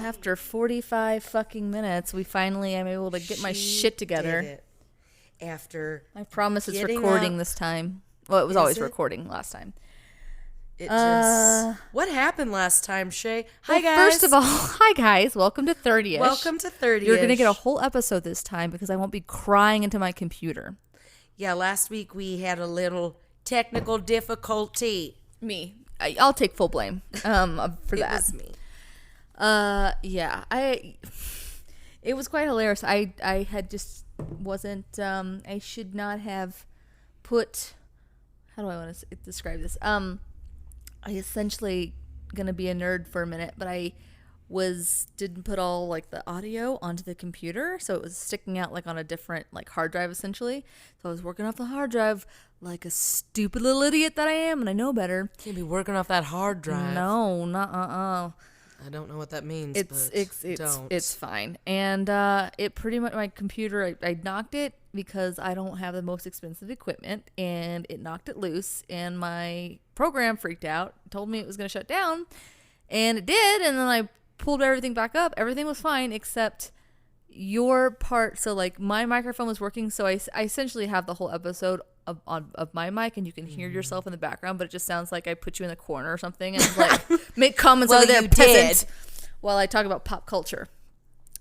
After 45 fucking minutes, we finally am able to get my shit together. Did it. After I promise it's getting recording up- this time. Well, it was Is always it? recording last time. it just what happened last time, Shay? Hi Well, guys. First of all, hi guys. Welcome to 30ish. Welcome to 30. You're going to get a whole episode this time because I won't be crying into my computer. Yeah, last week we had a little technical difficulty. Me. I'll take full blame for It that. was me. Yeah. It was quite hilarious. I had just wasn't I should not have put, how do I want to describe this? I essentially gonna be a nerd for a minute, but I didn't put all like the audio onto the computer, so it was sticking out like on a different like hard drive essentially. So I was working off the hard drive like a stupid little idiot that I am, and I know better. Can't be working off that hard drive. No, not I don't know what that means. It's fine. And it pretty much, my computer, I knocked it because I don't have the most expensive equipment, and it knocked it loose, and my program freaked out, told me it was going to shut down, and it did, and then I pulled everything back up. Everything was fine except your part. So like my microphone was working, so I essentially have the whole episode of my mic, and you can hear yourself in the background, but it just sounds like I put you in the corner or something and like make comments over there, peasant, while I talk about pop culture.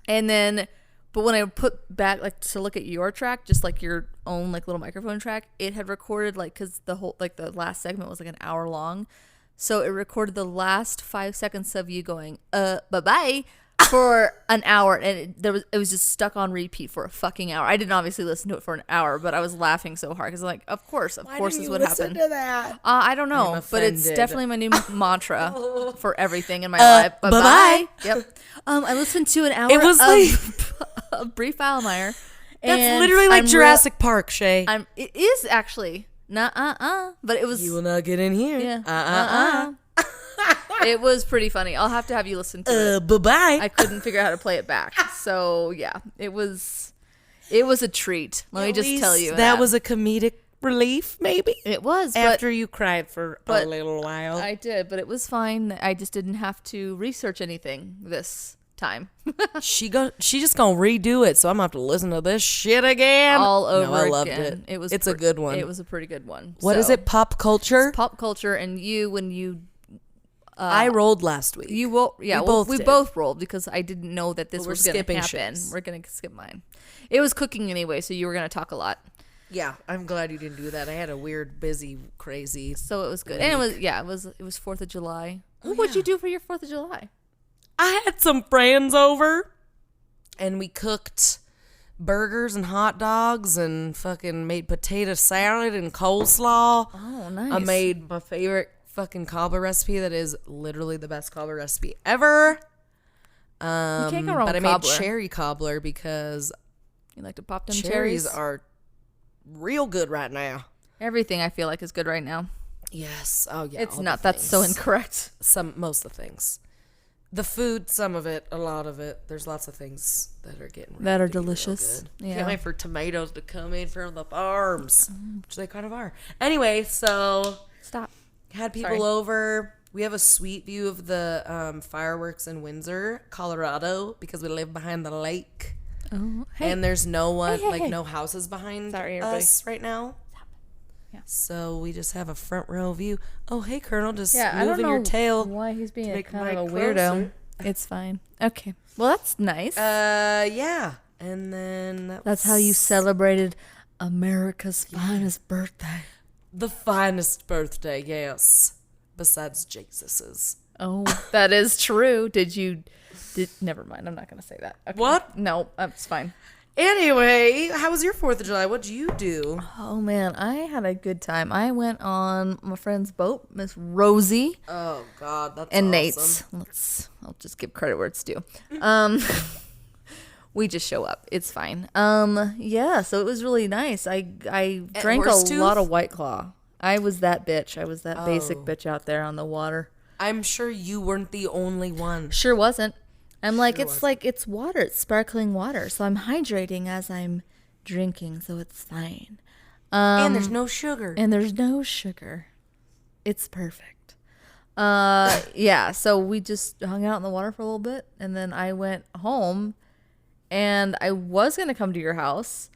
And then, but when I put back like to look at your track, just like your own like little microphone track, it had recorded like, because the whole like the last segment was like an hour long, so it recorded the last 5 seconds of you going bye-bye for an hour, and it was just stuck on repeat for a fucking hour. I didn't obviously listen to it for an hour, but I was laughing so hard because like, of course is what happened. To that? I don't know, but it's offended. definitely my new mantra for everything in my life. Bye-bye. Yep. I listened to an hour It was of Brie Foulmeyer. That's literally like Jurassic Park, Shay. It is actually but it was. You will not get in here. Yeah. It was pretty funny. I'll have to have you listen to it. Bye-bye. I couldn't figure out how to play it back. So yeah, it was a treat. Let me just tell you. That was a comedic relief, maybe? It was. After you cried for a little while. I did, but it was fine. I just didn't have to research anything this time. She just gonna redo it, so I'm gonna have to listen to this shit again. All over I loved again. it. It's a good one. It was a pretty good one. What is it? Pop culture? It's pop culture, and when you I rolled last week. You will, yeah. We both rolled because I didn't know that this was going to happen. Ships. We're going to skip mine. It was cooking anyway, so you were going to talk a lot. Yeah, I'm glad you didn't do that. I had a weird, busy, crazy. So it was good, and it was 4th of July. What'd you do for your 4th of July? I had some friends over, and we cooked burgers and hot dogs, and fucking made potato salad and coleslaw. Oh, nice. I made my favorite fucking cobbler recipe that is literally the best cobbler recipe ever. You can't go wrong but with I made cobbler. cherry cobbler because You like to pop them cherries cherries? are real good right now. Everything I feel like is good right now. Yes. Oh yeah. It's all not. the That's so things. incorrect. Most of the things. The food, some of it, a lot of it. There's lots of things that are getting That are real delicious. good. Yeah. Can't wait for tomatoes to come in from the farms, which they kind of are. Anyway, so Stop. had people over. We have a sweet view of the fireworks in Windsor, Colorado, because we live behind the lake. Oh, hey. And there's no one, hey. no houses behind Sorry, us right now. Yeah. So we just have a front row view. Oh, hey, Colonel, just I don't moving know your tail. why he's being make kind of a Mike weirdo. closer. It's fine. Okay. Well, that's nice. Yeah. And then That's how you celebrated America's finest birthday. the finest birthday, yes. Besides Jesus's. Oh, that is true. Never mind. I'm not going to say that. Okay. What? No, that's fine. Anyway, how was your 4th of July? What'd you do? Oh, man. I had a good time. I went on my friend's boat, Miss Rosie. Oh, God, that's And awesome. Nate's. I'll just give credit where it's due. We just show up. It's fine. Yeah, so it was really nice. I drank a Horsetooth? lot of White Claw. I was that bitch. I was that basic bitch out there on the water. I'm sure you weren't the only one. Sure wasn't. I'm like, Sure it's wasn't. like, it's water. It's sparkling water. So I'm hydrating as I'm drinking. So it's fine. And there's no sugar. And there's no sugar. It's perfect. Yeah. So we just hung out in the water for a little bit. And then I went home. And I was going to come to your house.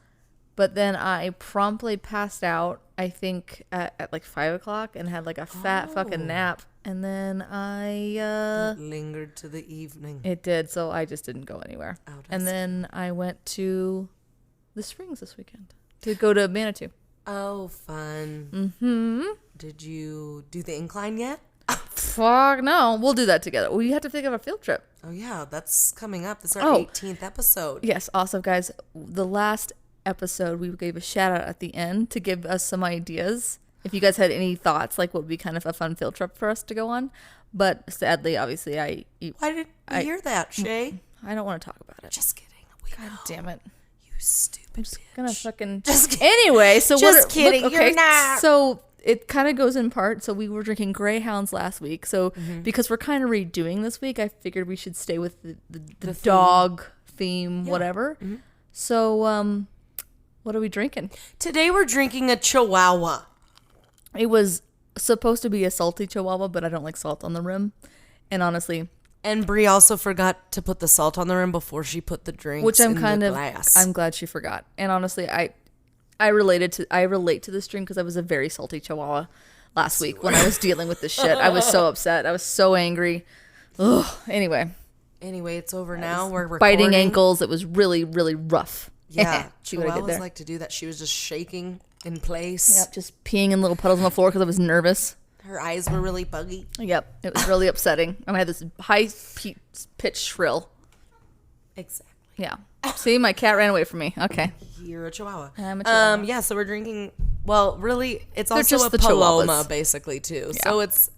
But then I promptly passed out, I think, at like 5 o'clock. And had like a fat fucking nap. And then It lingered to the evening. It did, so I just didn't go anywhere. And then I went to the Springs this weekend to go to Manitou. Oh, fun. Mm-hmm. Did you do the incline yet? Fuck no. We'll do that together. We have to think of a field trip. Oh, yeah. That's coming up. This is our 18th episode. Yes, also, guys, the last episode, we gave a shout-out at the end to give us some ideas. If you guys had any thoughts, like what would be kind of a fun field trip for us to go on. But sadly, obviously, Why did you hear that, Shay? I don't want to talk about it. Just kidding. God damn it. You stupid bitch. Gonna fucking... Just kidding. Anyway, so just kidding. You're not. So it kind of goes in part. So we were drinking Greyhounds last week. So because we're kind of redoing this week, I figured we should stay with the dog theme, whatever. Mm-hmm. So what are we drinking? Today we're drinking a Chihuahua. It was supposed to be a salty Chihuahua, but I don't like salt on the rim. And honestly... And Brie also forgot to put the salt on the rim before she put the drinks which I'm in kind the of... glass. I'm glad she forgot. And honestly, I relate to this drink because I was a very salty Chihuahua last week when I was dealing with this shit. I was so upset. I was so angry. Ugh. Anyway, it's over now. We're recording. Biting ankles. It was really, really rough. Yeah, See what I did Chihuahuas there? like to do that. She was just shaking in place. Yep, just peeing in little puddles on the floor because I was nervous. Her eyes were really buggy. Yep, it was really upsetting. I had this high pitch shrill. Exactly. Yeah. See, my cat ran away from me. Okay. You're a Chihuahua. I'm a Chihuahua. Yeah, so we're drinking. Well, really, it's They're also just a the Paloma, Chihuahuas. basically, too. Yeah. So it's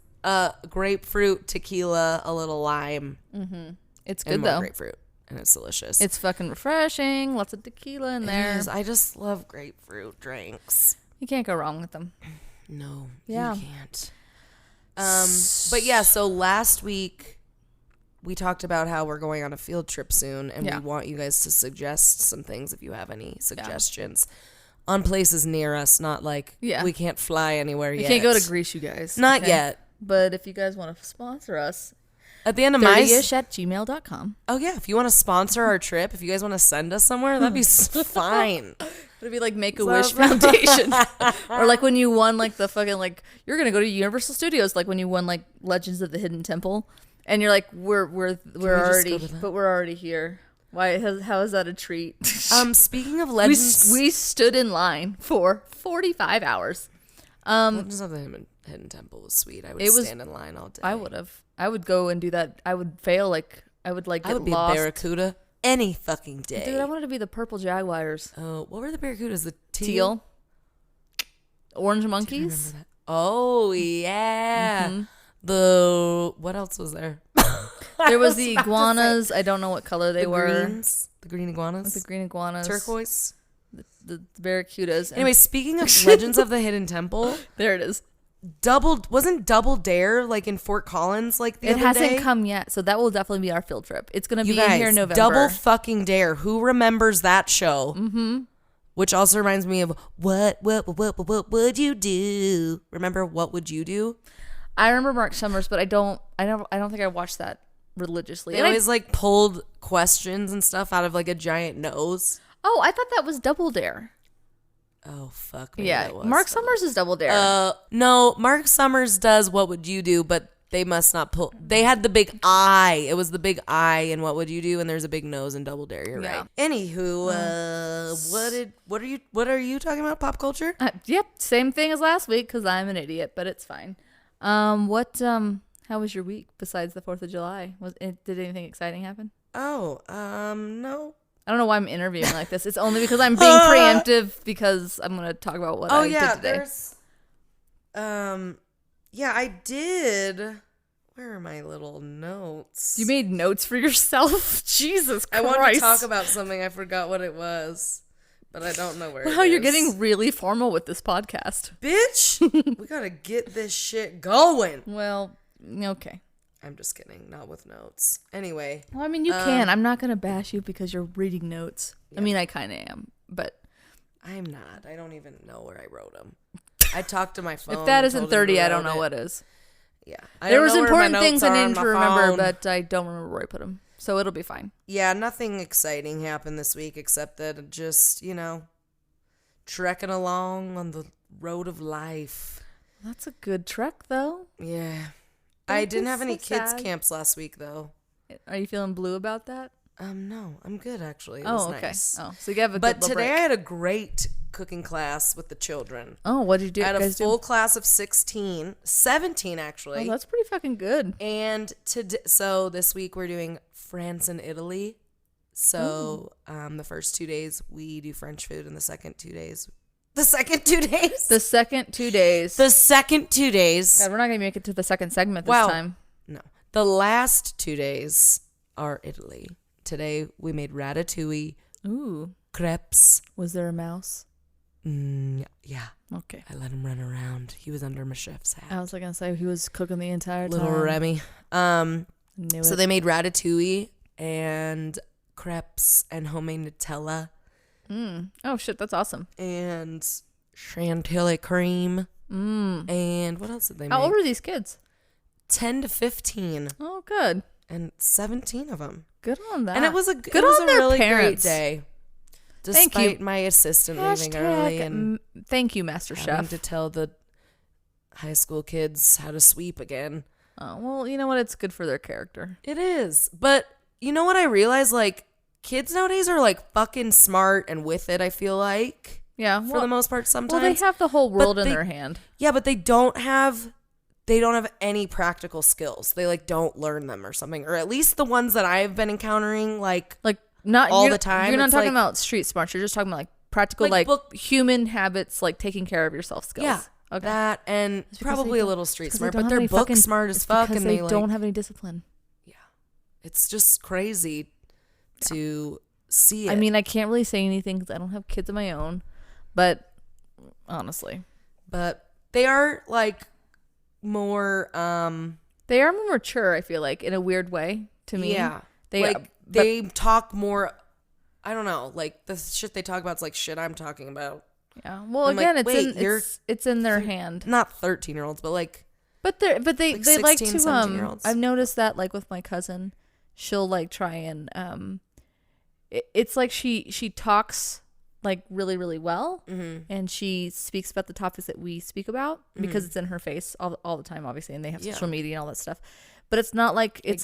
grapefruit, tequila, a little lime. Mm-hmm. It's and good, more though. grapefruit. And it's delicious. It's fucking refreshing. Lots of tequila in there. I just love grapefruit drinks. You can't go wrong with them. No, Yeah. you can't. But yeah, so last week we talked about how we're going on a field trip soon, and we want you guys to suggest some things if you have any suggestions on places near us. Not like we can't fly anywhere yet. You can't go to Greece, you guys. Not yet. But if you guys want to sponsor us, at the end of my 30ish@gmail.com. Oh yeah, if you want to sponsor our trip, if you guys want to send us somewhere, that'd be fine. It'd be like Make-A-Wish Foundation. Or like when you won like the fucking like you're gonna go to Universal Studios, like when you won like Legends of the Hidden Temple, and you're like we're already here. Why? How is that a treat? Speaking of Legends, we stood in line for 45 hours. Legends of the Hidden Temple was sweet. I would stand in line all day. I would have. I would go and do that. I would fail. I would get I would be lost. a barracuda any fucking day. Dude, I wanted to be the purple jaguars. Oh, what were the barracudas? The Teal. Orange monkeys. Oh yeah. Mm-hmm. The what else was there? There was the iguanas. I don't know what color they were. The green iguanas. The green iguanas. Turquoise. The barracudas. Anyway, speaking of Legends of the Hidden Temple, there it is. Wasn't Double Dare like in Fort Collins like the other day? It hasn't come yet, so that will definitely be our field trip. It's gonna be in here in November. Double fucking Dare. Who remembers that show? Mm-hmm. Which also reminds me of what would you do? Remember What Would You Do? I remember Mark Summers, but I don't think I watched that religiously. They always like pulled questions and stuff out of like a giant nose. Oh, I thought that was Double Dare. Oh, fuck me. Yeah, Mark Summers is Double Dare. No, Mark Summers does What Would You Do, but they must not pull. They had the big eye. It was the big eye in What Would You Do, and there's a big nose in Double Dare. You're right. Anywho, what are you talking about? Pop culture? Yep, same thing as last week because I'm an idiot, but it's fine. How was your week besides the 4th of July? Did anything exciting happen? Oh, no. I don't know why I'm interviewing like this. It's only because I'm being preemptive because I'm going to talk about what I did today. Yeah, I did. Where are my little notes? You made notes for yourself? Jesus Christ. I wanted to talk about something. I forgot what it was, but I don't know where it is. Wow, you're getting really formal with this podcast. Bitch, we got to get this shit going. Well, Okay. I'm just kidding. Not with notes. Anyway. Well, I mean, you can. I'm not going to bash you because you're reading notes. Yeah. I mean, I kind of am, but. I'm not. I don't even know where I wrote them. I talked to my phone. If that isn't 30, I don't know what is. Yeah. There was important things I needed to remember, but I don't remember where I put them. So it'll be fine. Yeah, nothing exciting happened this week except that just, trekking along on the road of life. That's a good trek, though. Yeah. I didn't have any kids camps last week, though. Are you feeling blue about that? No, I'm good, actually. It was okay. Nice. Oh, so you have a But good today break. I had a great cooking class with the children. Oh, what did you do? I had a full class of 17 actually. Oh, that's pretty fucking good. And so this week we're doing France and Italy. So the first 2 days we do French food, and the second 2 days. God, we're not gonna make it to the second segment this time. No, the last 2 days are Italy. Today we made ratatouille. Ooh, crepes. Was there a mouse? Yeah. Okay. I let him run around. He was under my chef's hat. I was gonna say he was cooking the entire time. Little Remy. So they made ratatouille and crepes and homemade Nutella. Oh shit, that's awesome. And chantilly cream. And what else did they make? How old are these kids? 10 to 15. Oh, good. And 17 of them. Good on that. And it was a really great day. Despite my assistant leaving early and thank you, Master Chef. Having to tell the high school kids how to sweep again. Oh, well, you know what? It's good for their character. It is. But you know what I realized? Like, kids nowadays are like fucking smart and with it, I feel like. Yeah. For the most part sometimes. Well, they have the whole world in their hand. Yeah, but they don't have any practical skills. They like don't learn them or something. Or at least the ones that I've been encountering like not all the time. You're not talking about street smart. You're just talking about like practical, like human habits, like taking care of yourself skills. Yeah, okay. That and probably a little street smart, but they're book smart as fuck, and they don't have any discipline. Yeah, it's just crazy to see it. I mean, I can't really say anything because I don't have kids of my own, but honestly, they are like more. They are more mature. I feel like in a weird way to me. Yeah, they talk more. I don't know, like the shit they talk about is like shit I'm talking about. Yeah. Well, again, like, it's in their hand. Not 13-year-olds, but like. But they like 16, like to 17-year-olds. I've noticed that like with my cousin, she'll like try and it's like she talks like really really well, and she speaks about the topics that we speak about because it's in her face all the time, obviously, and they have social media and all that stuff. But it's not like it's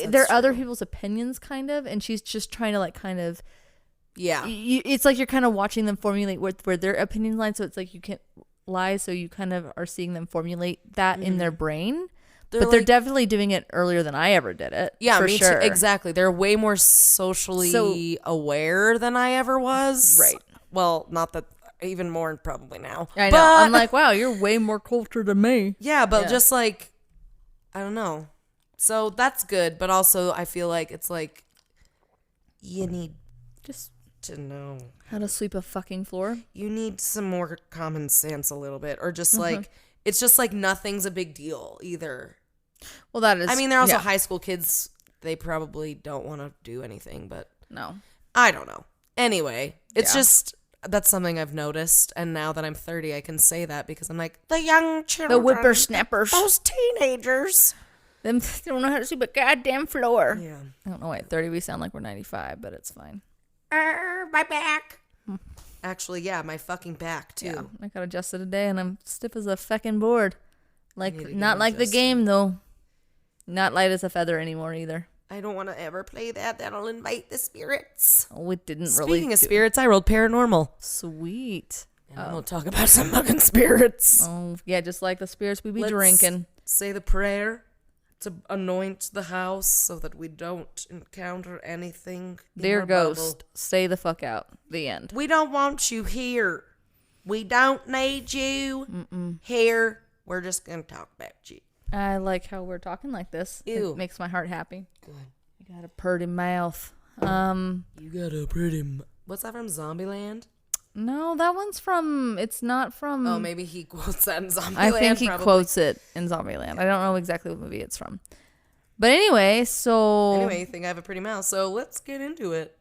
they're other people's opinions kind of, and she's just trying to like kind of it's like you're kind of watching them formulate where their opinion lies, so it's like you can't lie, so you kind of are seeing them formulate that in their brain. They're definitely doing it earlier than I ever did it. Yeah, for me sure. too. Exactly. They're way more socially aware than I ever was. Right. Well, not that even more probably now. I know. I'm like, wow, you're way more cultured than me. Yeah, but just like, I don't know. So that's good, but also I feel like it's like you need just to know how to sweep a fucking floor. You need some more common sense a little bit, or just like it's just like nothing's a big deal either. Well, that is. I mean, they're also high school kids. They probably don't want to do anything, but no, I don't know. Anyway, it's just that's something I've noticed, and now that I'm 30, I can say that because I'm like the young children, the whippersnappers, those teenagers. Them don't know how to sweep a goddamn floor. Yeah. I don't know why at 30 we sound like we're 95, but it's fine. My back. Actually, yeah, my fucking back too. Yeah, I got adjusted today and I'm stiff as a feckin' board. Like not like the game though. Not light as a feather anymore either. I don't want to ever play that. That'll invite the spirits. Oh, it didn't really. Speaking of spirits, I rolled paranormal. Sweet. And I'm gonna talk about some fucking spirits. Oh yeah, just like the spirits we be drinking. Say the prayer to anoint the house so that we don't encounter anything. Dear ghost, stay the fuck out. The end. We don't want you here. We don't need you here. We're just gonna talk about you. I like how we're talking like this. Ew. It makes my heart happy. Good. You got a purty mouth. You got a pretty. What's that from? Zombieland? No, that one's from. It's not from. Oh, maybe he quotes that in Zombieland. I think he quotes it in Zombieland. I don't know exactly what movie it's from. But anyway, you think I have a pretty mouth, so let's get into it.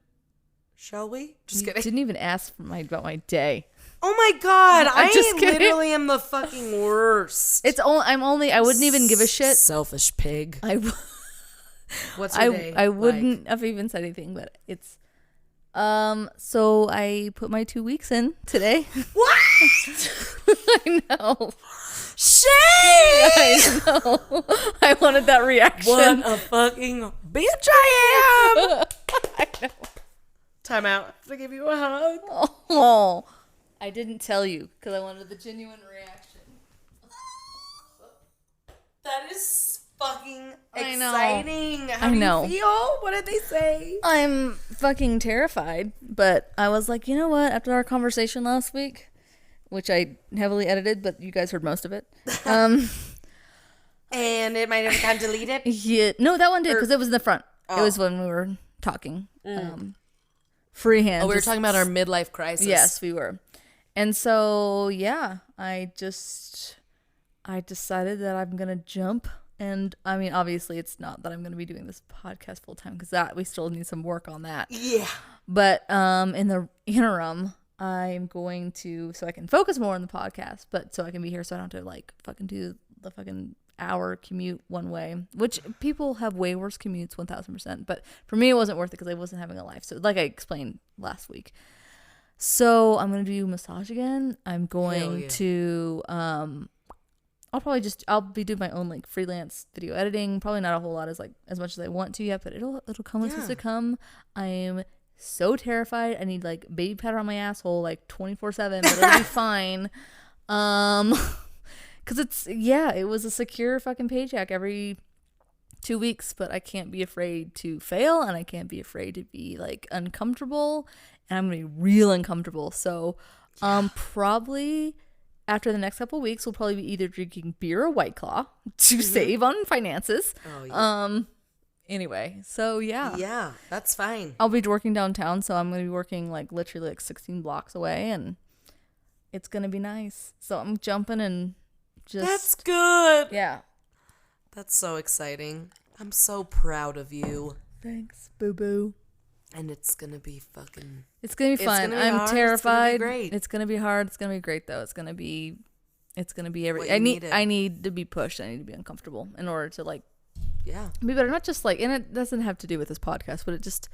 Shall we? Just kidding. Didn't even ask about my day. Oh my god, I just kidding. literally am the fucking worst. I wouldn't even give a shit. Selfish pig. What's your day? I wouldn't have even said anything, but it's so I put my 2 weeks in today. What? I know. Shame! I know. I wanted that reaction. What a fucking bitch I am! I know. Time out. I have to give you a hug. Oh, I didn't tell you because I wanted the genuine reaction. That is fucking I know. exciting. How I do know. you feel? What did they say? I'm fucking terrified, but I was like, you know what? After our conversation last week, which I heavily edited, but you guys heard most of it. And it might have gotten deleted? Yeah, no, that one did because it was in the front. It was when we were talking. Freehand. Oh, we were talking about our midlife crisis. Yes, we were. And so, yeah, I decided that I'm going to jump. And I mean, obviously it's not that I'm going to be doing this podcast full time because we still need some work on that. Yeah. But in the interim, I'm going to, so I can focus more on the podcast, but so I can be here so I don't have to like fucking do the fucking hour commute one way, which people have way worse commutes 1000%. But for me, it wasn't worth it because I wasn't having a life. So like I explained last week. So I'm going to do massage again. I'm going to, I'll be doing my own like freelance video editing. Probably not a whole lot as much as I want to yet, but it'll come when it's supposed to come. I am so terrified. I need like baby powder on my asshole like 24/7, but it'll be fine. Cause it was a secure fucking paycheck every 2 weeks, but I can't be afraid to fail and I can't be afraid to be like uncomfortable, and I'm gonna be real uncomfortable. So, probably after the next couple of weeks, we'll probably be either drinking beer or White Claw to save on finances. Oh, yeah. Anyway, so yeah. Yeah, that's fine. I'll be working downtown, so I'm going to be working like literally like 16 blocks away, and it's going to be nice. So I'm jumping and just... That's good. Yeah. That's so exciting. I'm so proud of you. Thanks, boo-boo. And it's going to be fucking... It's going to be fun. I'm terrified. It's going to be great. It's going to be hard. It's going to be great, though. It's going to be everything. I need to be pushed. I need to be uncomfortable in order to like... Yeah. Be better. Not just like, and it doesn't have to do with this podcast, but it just,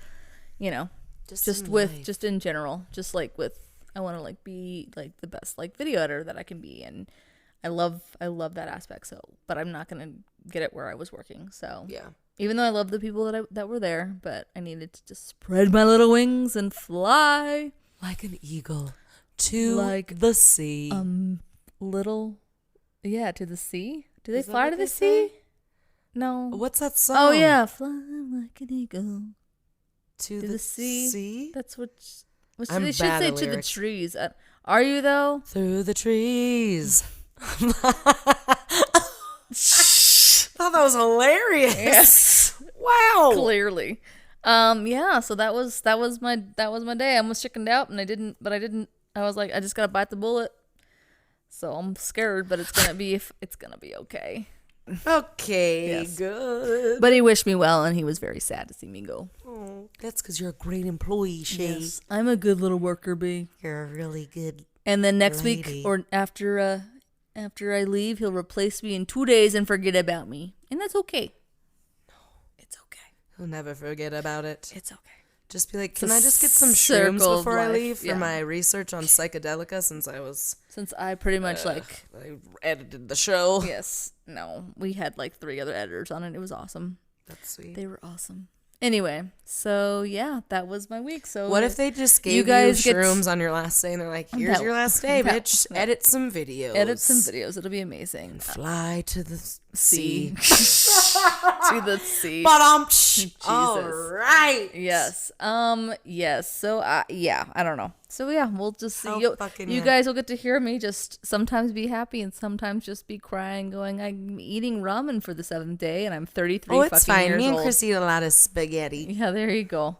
just in general, just like I want to like be like the best like video editor that I can be. And I love that aspect. So, but I'm not going to get it where I was working. So yeah, even though I love the people that were there, but I needed to just spread my little wings and fly like an eagle to the sea. To the sea. Do they fly to the sea? No. What's that song? Oh yeah, fly like an eagle to the sea. That's what I'm they should say lyrics. To the trees. Are you though? Through the trees. Thought that was hilarious. Yes. Wow. Clearly. Yeah. So that was my day. I almost chickened out, and I didn't. I was like, I just gotta bite the bullet. So I'm scared, but it's gonna be okay. Okay, yes. Good. But he wished me well, and he was very sad to see me go. Oh, that's because you're a great employee, Shay. Yes, I'm a good little worker bee. You're a really good And then next lady. week, or after I leave, he'll replace me in 2 days and forget about me. And that's okay. No, it's okay. He'll never forget about it. It's okay. Just be like, can I just get some shrooms before I leave for my research on psychedelica since I pretty much I edited the show. Yes. No. We had like 3 other editors on it. It was awesome. That's sweet. They were awesome. Anyway, so yeah, that was my week. So what if they just gave you shrooms on your last day and they're like, here's your last day, bitch. Edit some videos. It'll be amazing. And fly to the sea. To the sea. Jesus. All right. Yes. Yes. So yeah, I don't know. So yeah, we'll just see. You guys will get to hear me just sometimes be happy and sometimes just be crying, going, I'm eating ramen for the 7th day and I'm 33 it's fucking fine. years Me and old. Chris eat a lot of spaghetti. Yeah, there you go.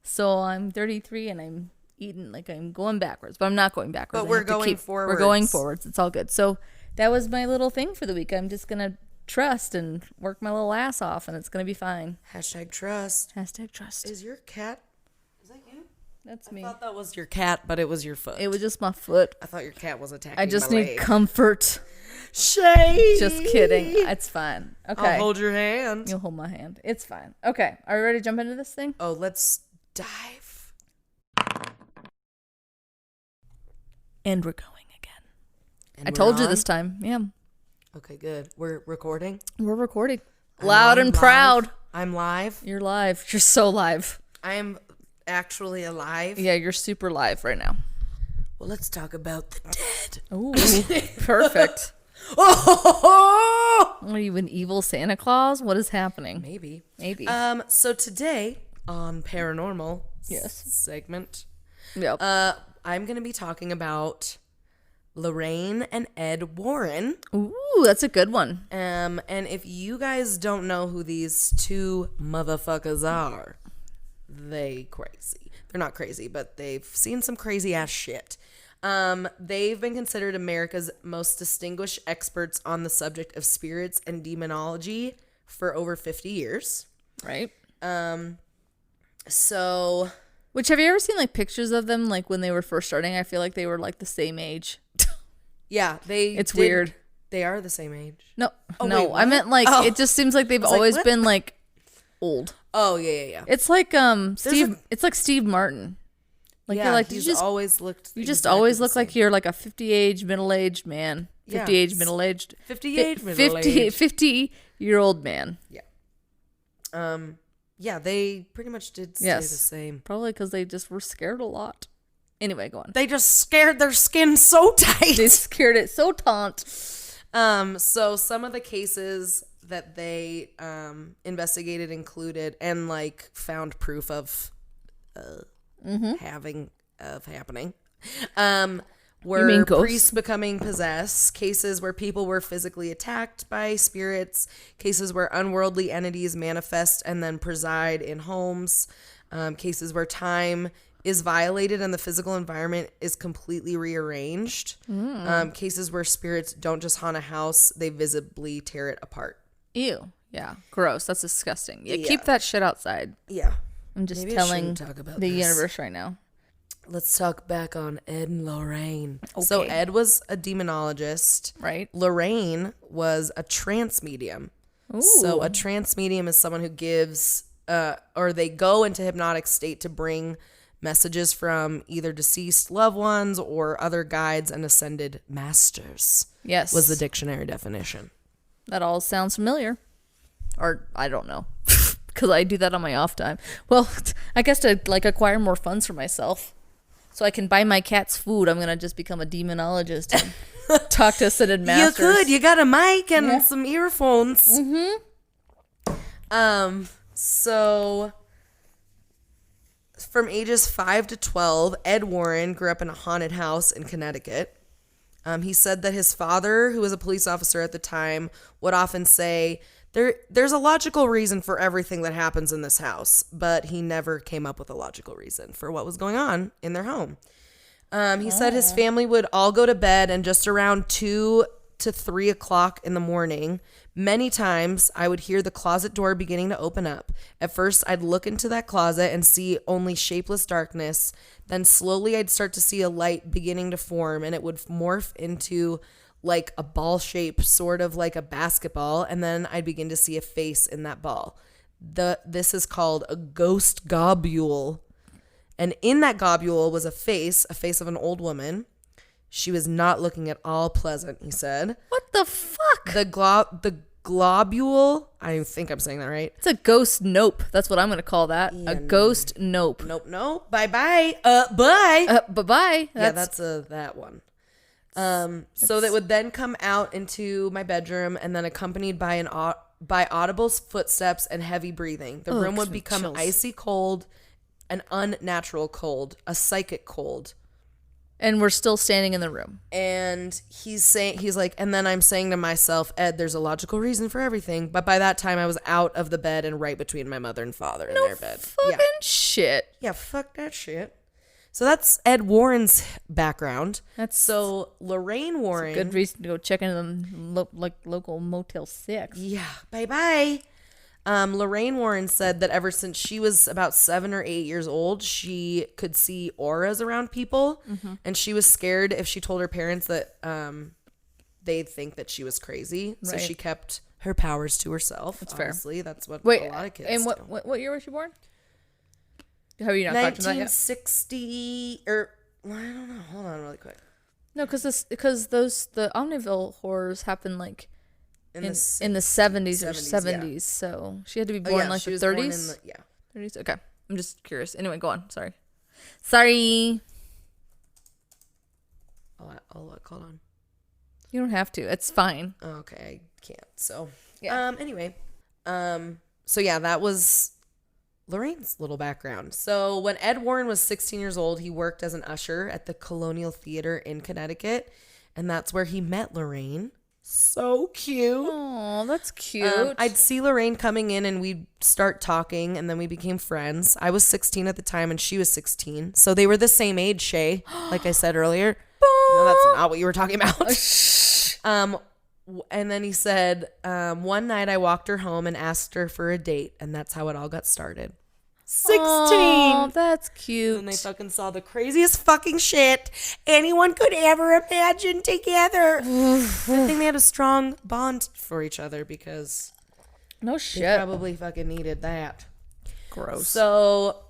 So I'm 33 and I'm eating like I'm going backwards, but I'm not going backwards. But we're going forwards. We're going forwards. It's all good. So that was my little thing for the week. I'm just gonna trust and work my little ass off, and it's gonna be fine. #trust. #trust. Is your cat? Is that you? That's me. I thought that was your cat, but it was your foot. It was just my foot. I thought your cat was attacking. I just my need leg. comfort. Shade. Just kidding. It's fine. Okay. I'll hold your hand. You'll hold my hand. It's fine. Okay. Are you ready to jump into this thing? Oh, let's dive. And we're going again. And I told you on? this time. Yeah. Okay, good. We're recording. We're recording. Loud and live. proud. I'm live. You're live. You're so live. I am actually alive. Yeah, you're super live right now. Well, let's talk about the dead. Ooh, perfect. Oh, Are you an evil Santa Claus? What is happening? maybe. Maybe. So today on paranormal Yes. segment, Yep. I'm gonna be talking about Lorraine and Ed Warren. Ooh, that's a good one. And if you guys don't know who these two motherfuckers are, they crazy. They're not crazy, but they've seen some crazy ass shit. They've been considered America's most distinguished experts on the subject of spirits and demonology for over 50 years. Right. So, Which, have you ever seen like pictures of them like when they were first starting? I feel like they were like the same age. yeah, It's weird. They are the same age. No, Oh, no. wait, I meant like it just seems like they've I was like, always what? been like old. Oh, yeah. It's like Steve. It's like Steve Martin. Like Yeah, you're like he's you just always looked. you just exactly always the look like same. you're like a 50-age middle-aged man. 50-age Yeah. middle-aged. 50-age middle-aged. 50-year-old man. Yeah, they pretty much did stay Yes. the same. Probably because they just were scared a lot. Anyway, go on. They just scared their skin so tight. They scared it so taunt. So some of the cases that they investigated included and like found proof of happening were ghosts? priests becoming possessed, cases where people were physically attacked by spirits, cases where unworldly entities manifest and then preside in homes, cases where time is violated and the physical environment is completely rearranged, cases where spirits don't just haunt a house, they visibly tear it apart. Ew. Yeah. Gross. That's disgusting. Yeah. Yeah. Keep that shit outside. Yeah. I'm just Maybe I telling shouldn't talk about the this. universe right now. Let's talk back on Ed and Lorraine. So Ed was a demonologist. Right. Lorraine was a trance medium. Ooh. So a trance medium is someone who gives or they go into hypnotic state to bring messages from either deceased loved ones or other guides and ascended masters. Yes. Was the dictionary definition. That all sounds familiar. Or I don't know. Because I do that on my off time. Well, I guess to like acquire more funds for myself. So I can buy my cats food. I'm going to just become a demonologist and talk to ascended masters. You could. You got a mic and some earphones. So from ages 5 to 12, Ed Warren grew up in a haunted house in Connecticut. He said that his father, who was a police officer at the time, would often say, there's a logical reason for everything that happens in this house, but he never came up with a logical reason for what was going on in their home. He said his family would all go to bed, and just around 2 to 3 o'clock in the morning, many times I would hear the closet door beginning to open up. At first, I'd look into that closet and see only shapeless darkness. Then slowly I'd start to see a light beginning to form, and it would morph into like a ball shape, sort of like a basketball, and then I'd begin to see a face in that ball. This is called a ghost globule. And in that globule was a face of an old woman. She was not looking at all pleasant, he said. What the fuck? The globule, I think I'm saying that right. It's a ghost nope. That's what I'm going to call that. A ghost nope. Nope. Bye-bye. Bye. Bye-bye. Yeah, that's that one. So that would then come out into my bedroom and then accompanied by by audible footsteps and heavy breathing. The room would become chills. icy cold, an unnatural cold, a psychic cold. And we're still standing in the room. And he's like, and then I'm saying to myself, Ed, there's a logical reason for everything. But by that time I was out of the bed and right between my mother and father in their bed. Fucking shit. Yeah, fuck that shit. So that's Ed Warren's background. That's so Lorraine Warren. A good reason to go check into them local Motel 6. Yeah. Bye. Lorraine Warren said that ever since she was about 7 or 8 years old, she could see auras around people, and she was scared if she told her parents that they'd think that she was crazy. So she kept her powers to herself. That's obviously. fair. That's what a lot of kids and do. what year was she born? Have you not talked to that yet? 1960 or I don't know. Hold on, really quick. No, because the Omniville horrors happened like in the 70s or 70s. Yeah. So she had to be born like the 30s. Yeah, 30s. Okay, I'm just curious. Anyway, go on. Sorry. I'll look. Hold on. You don't have to. It's fine. Okay, I can't. So yeah. Anyway, so yeah, that was Lorraine's little background. So when Ed Warren was 16 years old, he worked as an usher at the Colonial Theater in Connecticut, and that's where he met Lorraine. So cute. Oh, that's cute. I'd see Lorraine coming in and we'd start talking, and then we became friends. I was 16 at the time and she was 16. So they were the same age, Shay, like I said earlier. No, that's not what you were talking about. And then he said, one night I walked her home and asked her for a date, and that's how it all got started. 16. Oh, that's cute. And they fucking saw the craziest fucking shit anyone could ever imagine together. I think they had a strong bond for each other because no shit. they probably fucking needed that. Gross. So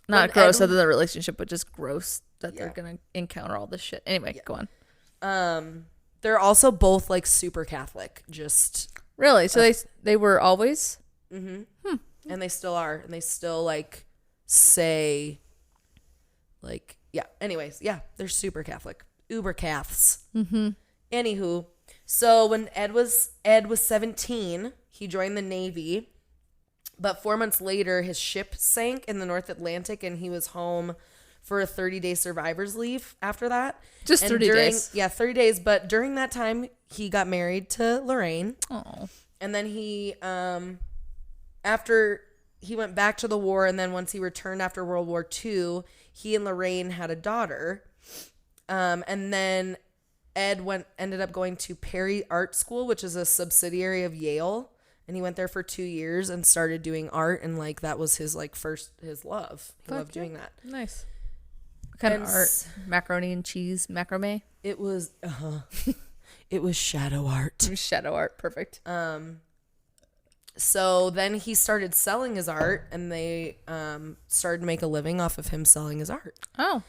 not gross other than the relationship, but just gross that they're gonna encounter all this shit. Anyway, go on. They're also both like super Catholic. Just really. So they were always. Mm-hmm. And they still are, and they still like say, like, yeah. Anyways, yeah, they're super Catholic, uber Caths. Mm-hmm. Anywho, so when Ed was 17, he joined the Navy, but 4 months later, his ship sank in the North Atlantic, and he was home for a 30-day survivor's leave after that. Just 30 days. Yeah, 30 days. But during that time, he got married to Lorraine. Oh. And then he, after he went back to the war, and then once he returned after World War II, he and Lorraine had a daughter. And then Ed ended up going to Perry Art School, which is a subsidiary of Yale. And he went there for 2 years and started doing art. And like, that was his his love. He loved doing that. Nice. What kind of art? Macaroni and cheese macrame? It was, it was shadow art. Shadow art. Perfect. So then he started selling his art, and they started to make a living off of him selling his art. Oh.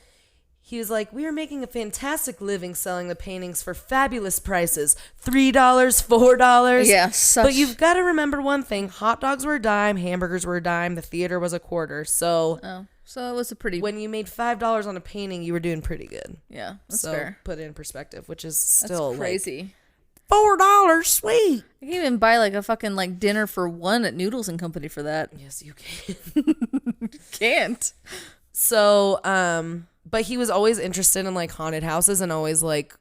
He was like, we are making a fantastic living selling the paintings for fabulous prices. $3, $4. Yeah. But you've got to remember one thing. Hot dogs were a dime. Hamburgers were a dime. The theater was a quarter. So it was a pretty... When you made $5 on a painting, you were doing pretty good. Yeah, that's fair. Put it in perspective, which is still that's crazy. Like, $4, sweet. I can even buy like a fucking like dinner for one at Noodles and Company for that. Yes, you can. You can't. So, but he was always interested in like haunted houses, and always like,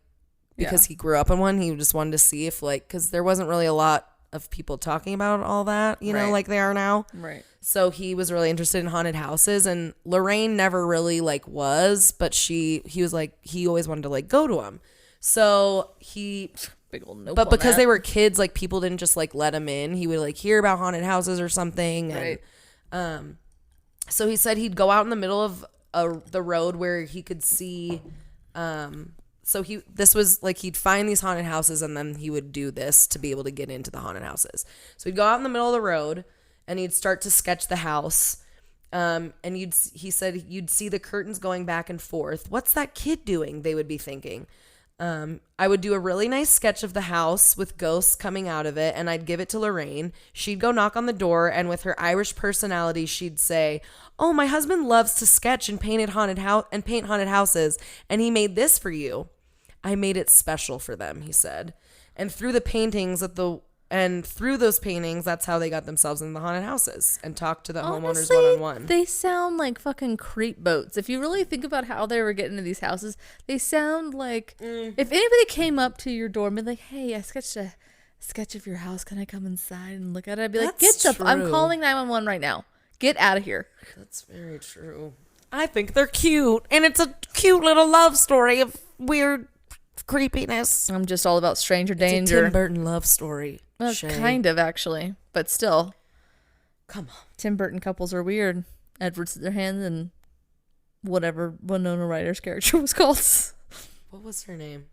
because he grew up in one, he just wanted to see if like, because there wasn't really a lot of people talking about all that, you know, like they are now. Right. So he was really interested in haunted houses, and Lorraine never really like was, but he was like, he always wanted to like go to them. So he... Big old nope. But because they were kids, like people didn't just like let him in. He would like hear about haunted houses or something. Right. And so he said he'd go out in the middle of the road where he could see. This was like he'd find these haunted houses, and then he would do this to be able to get into the haunted houses. So he'd go out in the middle of the road, and he'd start to sketch the house. And he said you'd see the curtains going back and forth. What's that kid doing? They would be thinking. I would do a really nice sketch of the house with ghosts coming out of it, and I'd give it to Lorraine. She'd go knock on the door, and with her Irish personality, she'd say, "Oh, my husband loves to sketch and paint haunted houses, and he made this for you." I made it special for them, he said. And through the paintings through those paintings, that's how they got themselves in the haunted houses and talked to the homeowners one-on-one. They sound like fucking creep boats. If you really think about how they were getting into these houses, they sound like if anybody came up to your door and be like, "Hey, I sketched a sketch of your house. Can I come inside and look at it?" I'd be like, I'm calling 911 right now. Get out of here. That's very true. I think they're cute. And it's a cute little love story of weird creepiness. I'm just all about stranger danger. It's a Tim Burton love story. Well, kind of, actually. But still. Come on. Tim Burton couples are weird. Edward Scissorhands and whatever Winona Ryder's character was called. What was her name?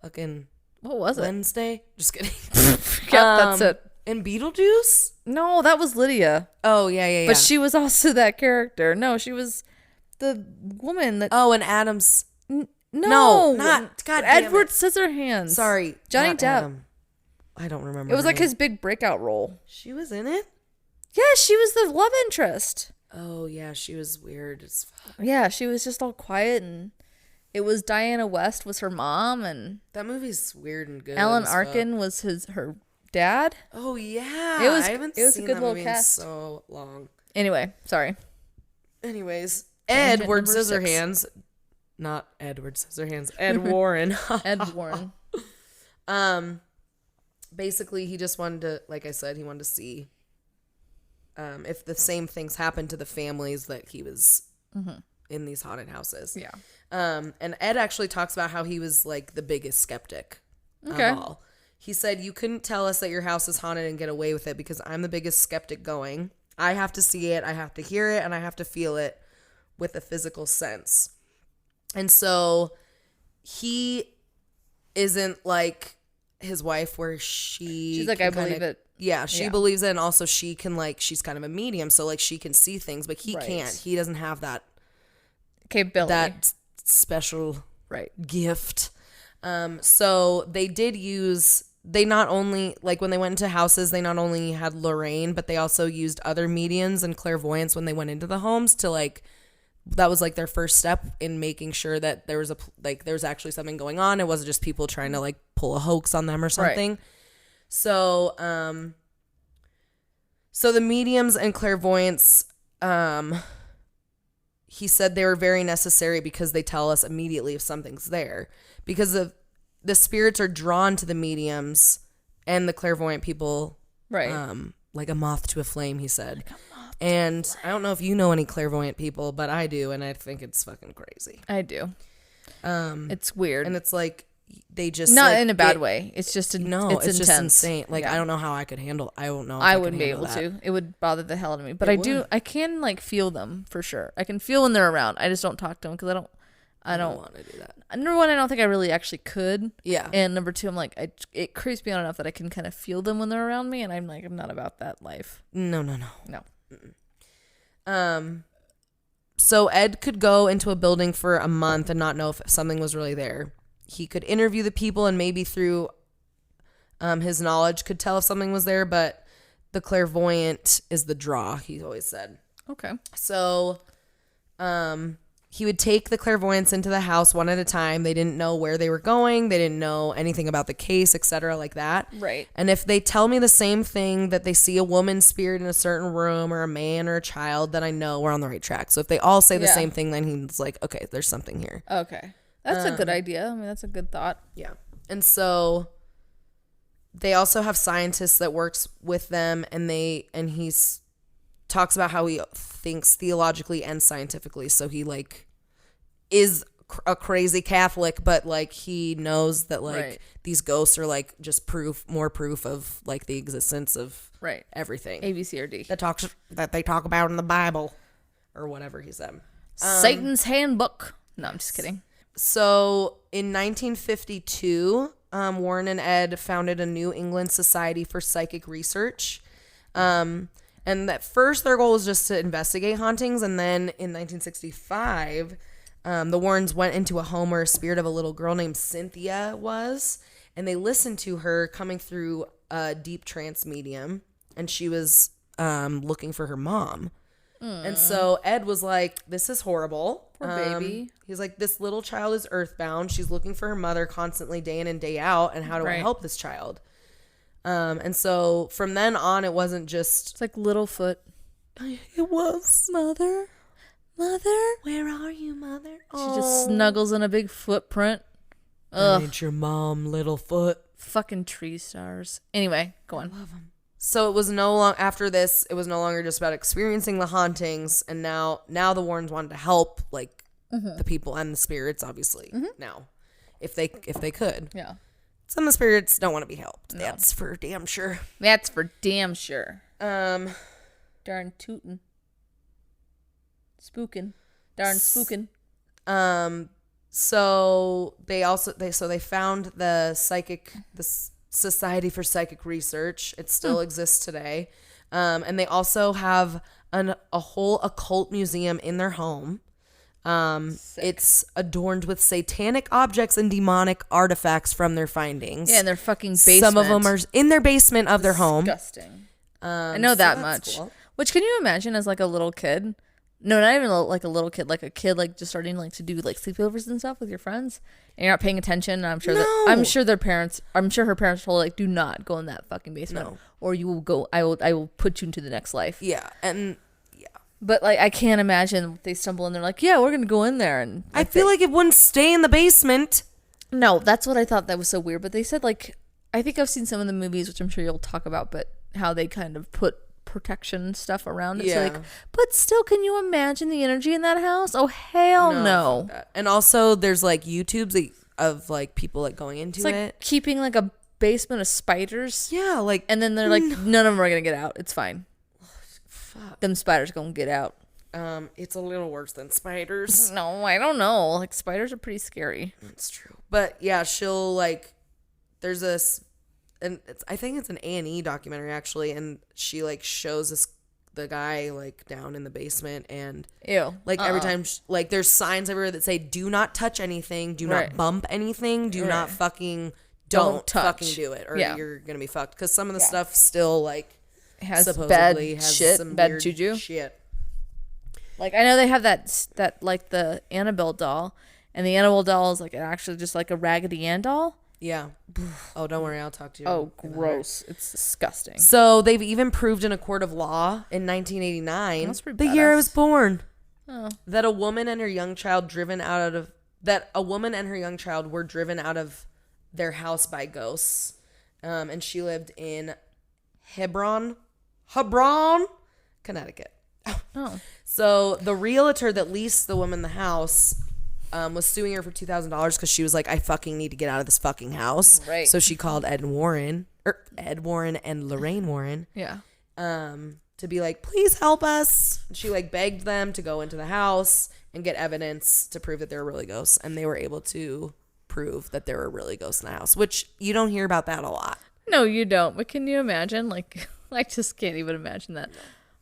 Fucking... What was it? Wednesday? Just kidding. Yep, that's it. And Beetlejuice? No, that was Lydia. Oh, yeah. But she was also that character. No, she was the woman that... Oh, and Adam's... No, not... God Edward Scissorhands. Sorry. Johnny Depp. Adam. I don't remember. It was like his big breakout role. She was in it? Yeah, she was the love interest. Oh, yeah, she was weird as fuck. Yeah, she was just all quiet, and it was Diana West was her mom, and... That movie's weird and good. Alan Arkin was her dad. Oh, yeah. I haven't it was seen a good that little movie cast. in so long. Anyway, sorry. Anyways, Tangent Edward number 6. Scissorhands. Not Edward Scissorhands. Ed Warren. Ed Warren. Basically, he just wanted to, like I said, he wanted to see if the same things happened to the families that he was in these haunted houses. Yeah. And Ed actually talks about how he was like the biggest skeptic of all. He said, "You couldn't tell us that your house is haunted and get away with it because I'm the biggest skeptic going. I have to see it, I have to hear it, and I have to feel it with a physical sense." And so he isn't like his wife where she's like, I believe it. Yeah, she believes it, and also she can like, she's kind of a medium, so like she can see things, but he can't. He doesn't have that capability, that special gift. So they not only, like when they went into houses, they not only had Lorraine, but they also used other mediums and clairvoyants when they went into the homes to like, that was like their first step in making sure that there was actually something going on. It wasn't just people trying to like pull a hoax on them or something. Right. So, so the mediums and clairvoyants, he said they were very necessary because they tell us immediately if something's there, because of the spirits are drawn to the mediums and the clairvoyant people, right? Like a moth to a flame, he said. And I don't know if you know any clairvoyant people, but I do, and I think it's fucking crazy. I do. It's weird, and it's like they just not like, in a bad way. It's just it's intense. Just insane. Like I don't know how I could handle. I don't know. If I wouldn't be able to. It would bother the hell out of me. But I do. I can like feel them for sure. I can feel when they're around. I just don't talk to them because I don't want to do that. Number one, I don't think I really actually could. Yeah. And number two, I'm like, it creeps me out enough that I can kind of feel them when they're around me, and I'm like, I'm not about that life. No. So Ed could go into a building for a month and not know if something was really there. He could interview the people and maybe through his knowledge could tell if something was there, but the clairvoyant is the draw, he always said. Okay. So he would take the clairvoyants into the house one at a time. They didn't know where they were going. They didn't know anything about the case, etc., like that. Right. And if they tell me the same thing, that they see a woman's spirit in a certain room or a man or a child, then I know we're on the right track. So if they all say the same thing, then he's like, okay, there's something here. Okay. That's a good idea. I mean, that's a good thought. Yeah. And so they also have scientists that works with them, and he's talks about how he thinks theologically and scientifically. So he like is a crazy Catholic, but like he knows that like these ghosts are like just more proof of like the existence of everything. A, B, C, or D. That they talk about in the Bible or whatever he said. Satan's Handbook. No, I'm just kidding. So in 1952, Warren and Ed founded a New England Society for Psychic Research. And at first their goal was just to investigate hauntings. And then in 1965, the Warrens went into a home where a spirit of a little girl named Cynthia was. And they listened to her coming through a deep trance medium. And she was looking for her mom. And so Ed was like, this is horrible. Poor baby. He's like, this little child is earthbound. She's looking for her mother constantly day in and day out. And how do I help this child? And so from then on, it wasn't just... It's like Littlefoot. It was. Mother? Where are you, Mother? She just snuggles in a big footprint. Ugh. I need your mom, Littlefoot. Fucking tree stars. Anyway, go on. I love them. So it was no long after this. It was no longer just about experiencing the hauntings, and now the Warrens wanted to help, like the people and the spirits, obviously. Now, if they could, Yeah. some of the spirits don't want to be helped. No. That's for damn sure. That's for damn sure. Um, Darn tootin'. Spookin'. Darn spookin'. So they found the Society for Psychic Research. It still exists today. And they also have a whole occult museum in their home. It's adorned with satanic objects and demonic artifacts from their findings. Yeah, in their fucking basement. Some of them are in their basement of their home. Disgusting. I know that much. Cool. Which, can you imagine as like a little kid? No, not even like a little kid, like a kid like just starting like to do like sleepovers and stuff with your friends, and you're not paying attention. And I'm sure her parents told her, like, do not go in that fucking basement, or you will go. I will put you into the next life. Yeah, and yeah. But like I can't imagine they stumble in there like, yeah, we're gonna go in there, and I feel like it wouldn't stay in the basement. No, that's what I thought. That was so weird. But they said, like, I think I've seen some of the movies, which I'm sure you'll talk about, but how they kind of put protection stuff around it. Yeah. So like, but still, can you imagine the energy in that house? Oh, hell no. And also, there's like YouTubes of like people like going into it's like it. Keeping like a basement of spiders. Yeah, like. And then they're like, none of them are going to get out. It's fine. Fuck. Them spiders going to get out. It's a little worse than spiders. No, I don't know. Like, spiders are pretty scary. That's true. But yeah, she'll like, there's this, and I think it's an A&E documentary actually, and she like shows the guy like down in the basement, and ew, like every time like there's signs everywhere that say do not touch anything, do not bump anything, do not fucking don't fucking do it, or you're gonna be fucked, because some of the stuff still like supposedly has some bad weird juju shit. Like, I know they have that like the Annabelle doll, and the Annabelle doll is like actually just like a Raggedy Ann doll. Yeah. Oh, don't worry. I'll talk to you. Oh, gross. It's disgusting. So they've even proved in a court of law in 1989, the year I was born, that a woman and her young child were driven out of their house by ghosts. And she lived in Hebron, Connecticut. Oh. So the realtor that leased the woman the house was suing her for $2,000 because she was like, I fucking need to get out of this fucking house. Right. So she called Ed Warren and Lorraine Warren. Yeah. To be like, please help us. She like begged them to go into the house and get evidence to prove that there were really ghosts, and they were able to prove that there were really ghosts in the house, which you don't hear about that a lot. No, you don't. But can you imagine? Like, I just can't even imagine that.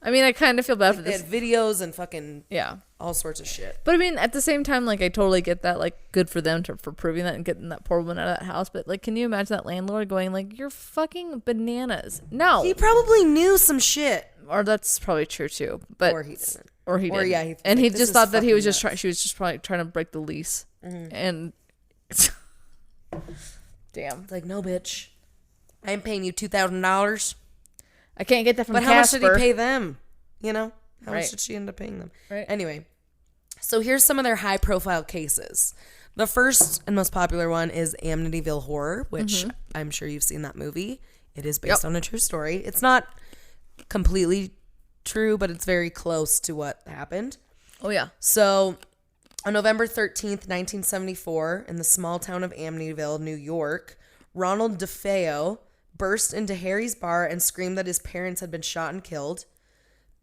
I mean, I kind of feel bad for this. They had videos and fucking yeah, all sorts of shit. But I mean, at the same time, like, I totally get that. Like, good for them for proving that and getting that poor woman out of that house. But like, can you imagine that landlord going like, "You're fucking bananas"? No, he probably knew some shit. Or that's probably true too. But or he didn't. Or he didn't. Yeah, and he just thought that he was just she was just probably trying to break the lease. Mm-hmm. And damn, it's like, no, bitch, I ain't paying you $2,000. I can't get that from. But Casper. How much did he pay them? You know, how much did she end up paying them? Right. Anyway, so here's some of their high-profile cases. The first and most popular one is Amityville Horror, which I'm sure you've seen that movie. It is based on a true story. It's not completely true, but it's very close to what happened. Oh, yeah. So on November 13th, 1974, in the small town of Amityville, New York, Ronald DeFeo burst into Harry's bar and screamed that his parents had been shot and killed.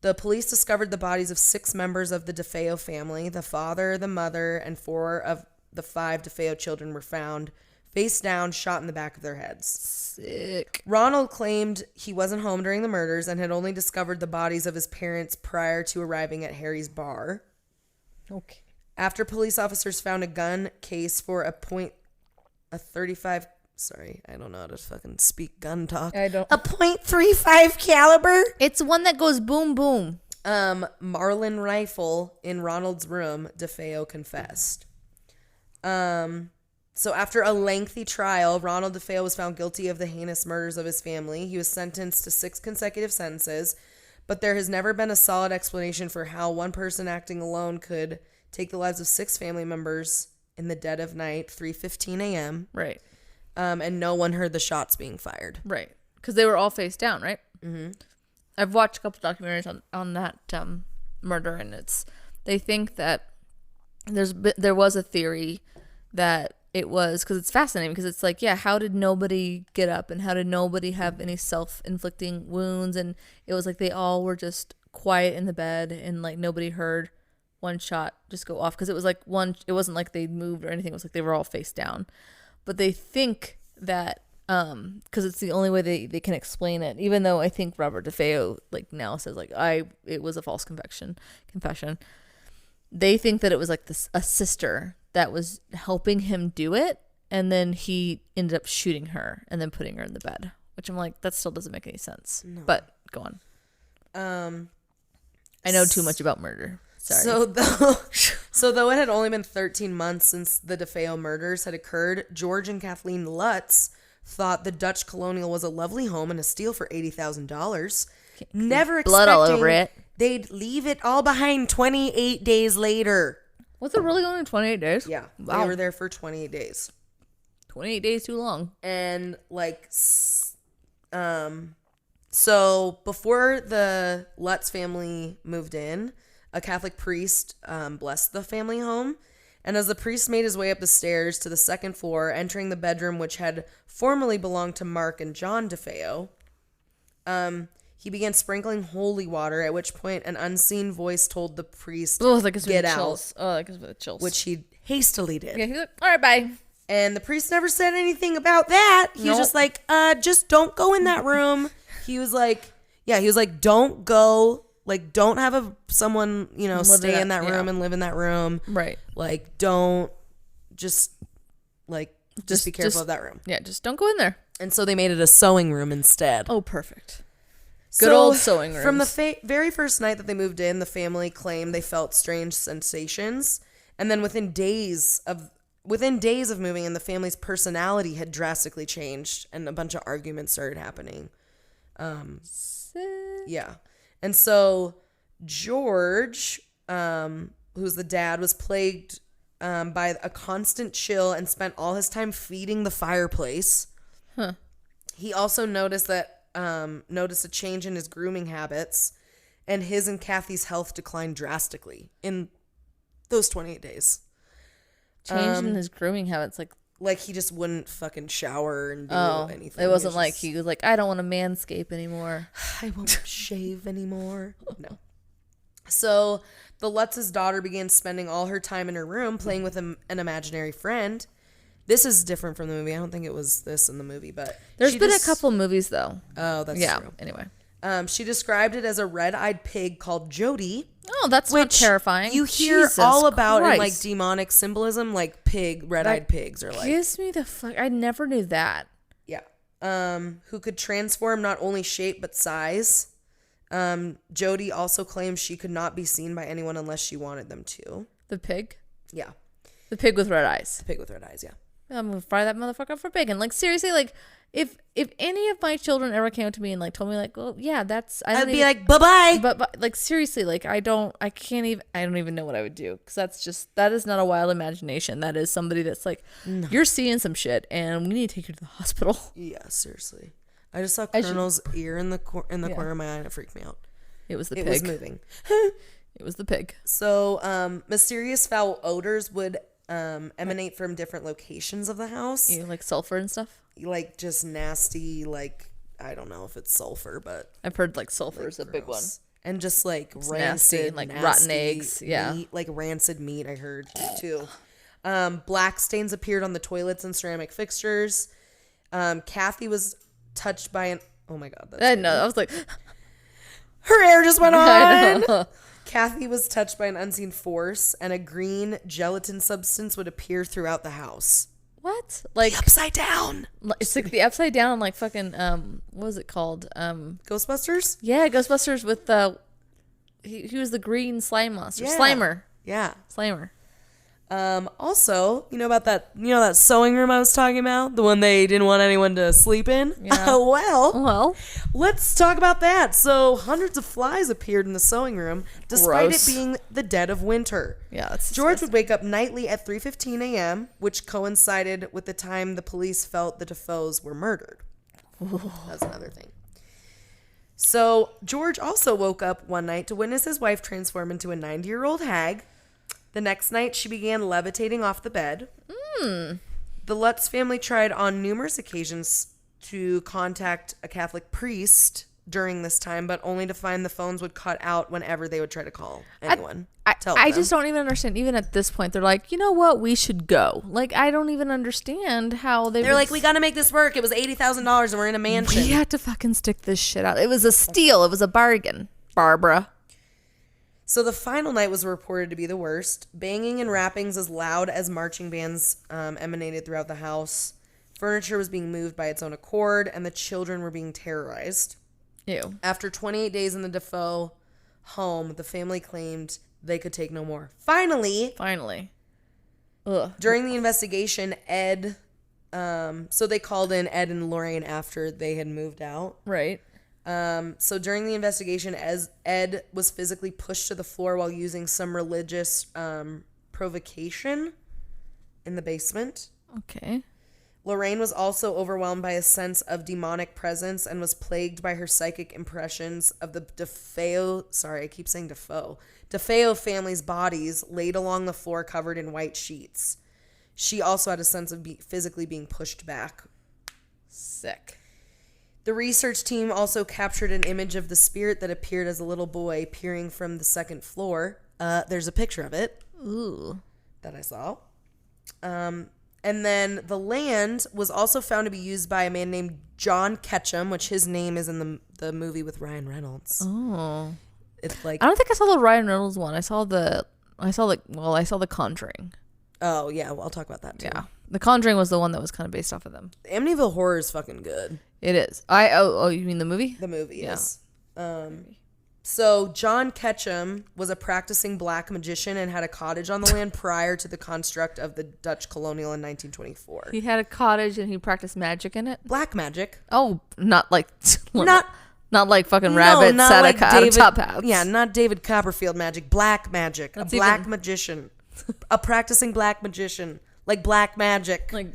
The police discovered the bodies of 6 members of the DeFeo family. The father, the mother, and 4 of the 5 DeFeo children were found face down, shot in the back of their heads. Sick. Ronald claimed he wasn't home during the murders and had only discovered the bodies of his parents prior to arriving at Harry's bar. Okay. After police officers found a gun case for a .35. Sorry, I don't know how to fucking speak gun talk. I don't. A .35 caliber. It's one that goes boom boom. Marlin rifle in Ronald's room. DeFeo confessed. So after a lengthy trial, Ronald DeFeo was found guilty of the heinous murders of his family. He was sentenced to 6 consecutive sentences, but there has never been a solid explanation for how one person acting alone could take the lives of 6 family members in the dead of night, 3:15 a.m. Right. And no one heard the shots being fired. Right. Because they were all face down, right? Mm-hmm. I've watched a couple documentaries on that murder, and they think that there was a theory that it was, because it's fascinating, because it's like, yeah, how did nobody get up, and how did nobody have any self-inflicting wounds? And it was like they all were just quiet in the bed, and like nobody heard one shot just go off, because it was like it wasn't like they moved or anything. It was like they were all face down. But they think that because it's the only way they can explain it, even though I think Robert DeFeo like now says like it was a false confession. They think that it was like a sister that was helping him do it, and then he ended up shooting her and then putting her in the bed, which I'm like, that still doesn't make any sense. No. But go on. I know too much about murder. Sorry. So though it had only been 13 months since the DeFeo murders had occurred, George and Kathleen Lutz thought the Dutch Colonial was a lovely home and a steal for $80,000. Never blood all over it. They'd leave it all behind 28 days later. Was it really only 28 days? Yeah. Wow. They were there for 28 days. 28 days too long. And like, so before the Lutz family moved in, a Catholic priest blessed the family home. And as the priest made his way up the stairs to the second floor, entering the bedroom which had formerly belonged to Mark and John DeFeo, he began sprinkling holy water, at which point an unseen voice told the priest, get out. Oh, that gives me the chills. Which he hastily did. Yeah, he's like, all right, bye. And the priest never said anything about that. He was just like, just don't go in that room. He was like, don't go. Like, don't have someone, stay in that room and live in that room. Right. Like, don't just be careful of that room. Yeah, just don't go in there. And so they made it a sewing room instead. Oh, perfect. Good old sewing rooms. From the very first night that they moved in, the family claimed they felt strange sensations. And then within days of moving in, the family's personality had drastically changed and a bunch of arguments started happening. Yeah. And so George, who's the dad, was plagued by a constant chill and spent all his time feeding the fireplace. Huh. He also noticed a change in his grooming habits, and his and Kathy's health declined drastically in those 28 days. Change in his grooming habits, like he just wouldn't fucking shower and do anything. It wasn't like he was like, I don't want to manscape anymore. I won't shave anymore. No. So the Lutz's daughter began spending all her time in her room playing with an imaginary friend. This is different from the movie. I don't think it was this in the movie, but there's been a couple movies though. Oh, that's true. Anyway, she described it as a red-eyed pig called Jody. Oh, that's not terrifying. You hear Jesus all about Christ. in like demonic symbolism, like red-eyed pigs are like. Gives me the fuck. I never knew that. Yeah. Who could transform not only shape but size. Jody also claims she could not be seen by anyone unless she wanted them to. The pig? Yeah. The pig with red eyes. The pig with red eyes, yeah. I'm gonna fry that motherfucker up for bacon. Like, seriously, like, if any of my children ever came up to me and like told me like, well, yeah, that's, I'd be like, bye-bye. But like, seriously, like, I don't even know what I would do, because that is not a wild imagination. That is somebody that's like, no. You're seeing some shit and we need to take you to the hospital. Yeah, seriously. I just saw Colonel's ear in the corner of my eye and it freaked me out. It was the pig. It was moving. It was the pig. So, mysterious foul odors would emanate from different locations of the house. Yeah, like sulfur and stuff? Like just nasty, like, I don't know if it's sulfur, but I've heard like sulfur is a big one. And just like it's rancid, nasty, like rotten eggs. Yeah. Meat, like rancid meat, I heard too. Black stains appeared on the toilets and ceramic fixtures. Kathy was touched by an, oh my God. I know. I was like, her hair just went on. Kathy was touched by an unseen force, and a green gelatin substance would appear throughout the house. What? Like the upside down. It's like the upside down, like fucking what was it called? Ghostbusters? Yeah, Ghostbusters with the he was the green slime monster. Yeah. Slimer. Yeah. Slimer. Also, you know about that sewing room I was talking about? The one they didn't want anyone to sleep in? Yeah. Well, let's talk about that. So, hundreds of flies appeared in the sewing room, despite it being the dead of winter. Yeah, that's George would wake up nightly at 3:15 a.m., which coincided with the time the police felt the Defoes were murdered. That's another thing. So George also woke up one night to witness his wife transform into a 90-year-old hag. The next night, she began levitating off the bed. The Lutz family tried on numerous occasions to contact a Catholic priest during this time, but only to find the phones would cut out whenever they would try to call anyone. I just don't even understand. Even at this point, they're like, you know what? We should go. Like, I don't even understand how they're like, we got to make this work. It was $80,000 and we're in a mansion. We had to fucking stick this shit out. It was a steal. It was a bargain, Barbara. So the final night was reported to be the worst. Banging and rappings as loud as marching bands emanated throughout the house. Furniture was being moved by its own accord, and the children were being terrorized. Ew. After 28 days in the Defoe home, the family claimed they could take no more. Finally. Ugh. During the investigation, Ed... so they called in Ed and Lorraine after they had moved out. Right. So during the investigation, as Ed was physically pushed to the floor while using some religious provocation in the basement. Okay. Lorraine was also overwhelmed by a sense of demonic presence and was plagued by her psychic impressions of the DeFeo family's bodies laid along the floor covered in white sheets. She also had a sense of physically being pushed back. Sick. The research team also captured an image of the spirit that appeared as a little boy peering from the second floor. There's a picture of it. Ooh. That I saw. And then the land was also found to be used by a man named John Ketchum, which his name is in the movie with Ryan Reynolds. Oh. It's like, I don't think I saw the Ryan Reynolds one. I saw the Conjuring. Oh, yeah. Well, I'll talk about that too. Yeah. The Conjuring was the one that was kind of based off of them. Amityville Horror is fucking good. It is. You mean the movie? The movie is. So John Ketchum was a practicing black magician and had a cottage on the land prior to the construct of the Dutch colonial in 1924. He had a cottage and he practiced magic in it? Black magic. Oh, not like not like fucking No, rabbits not out like of top hats. Yeah, not David Copperfield magic. Black magic. That's a black magician. A practicing black magician. Like black magic. Like,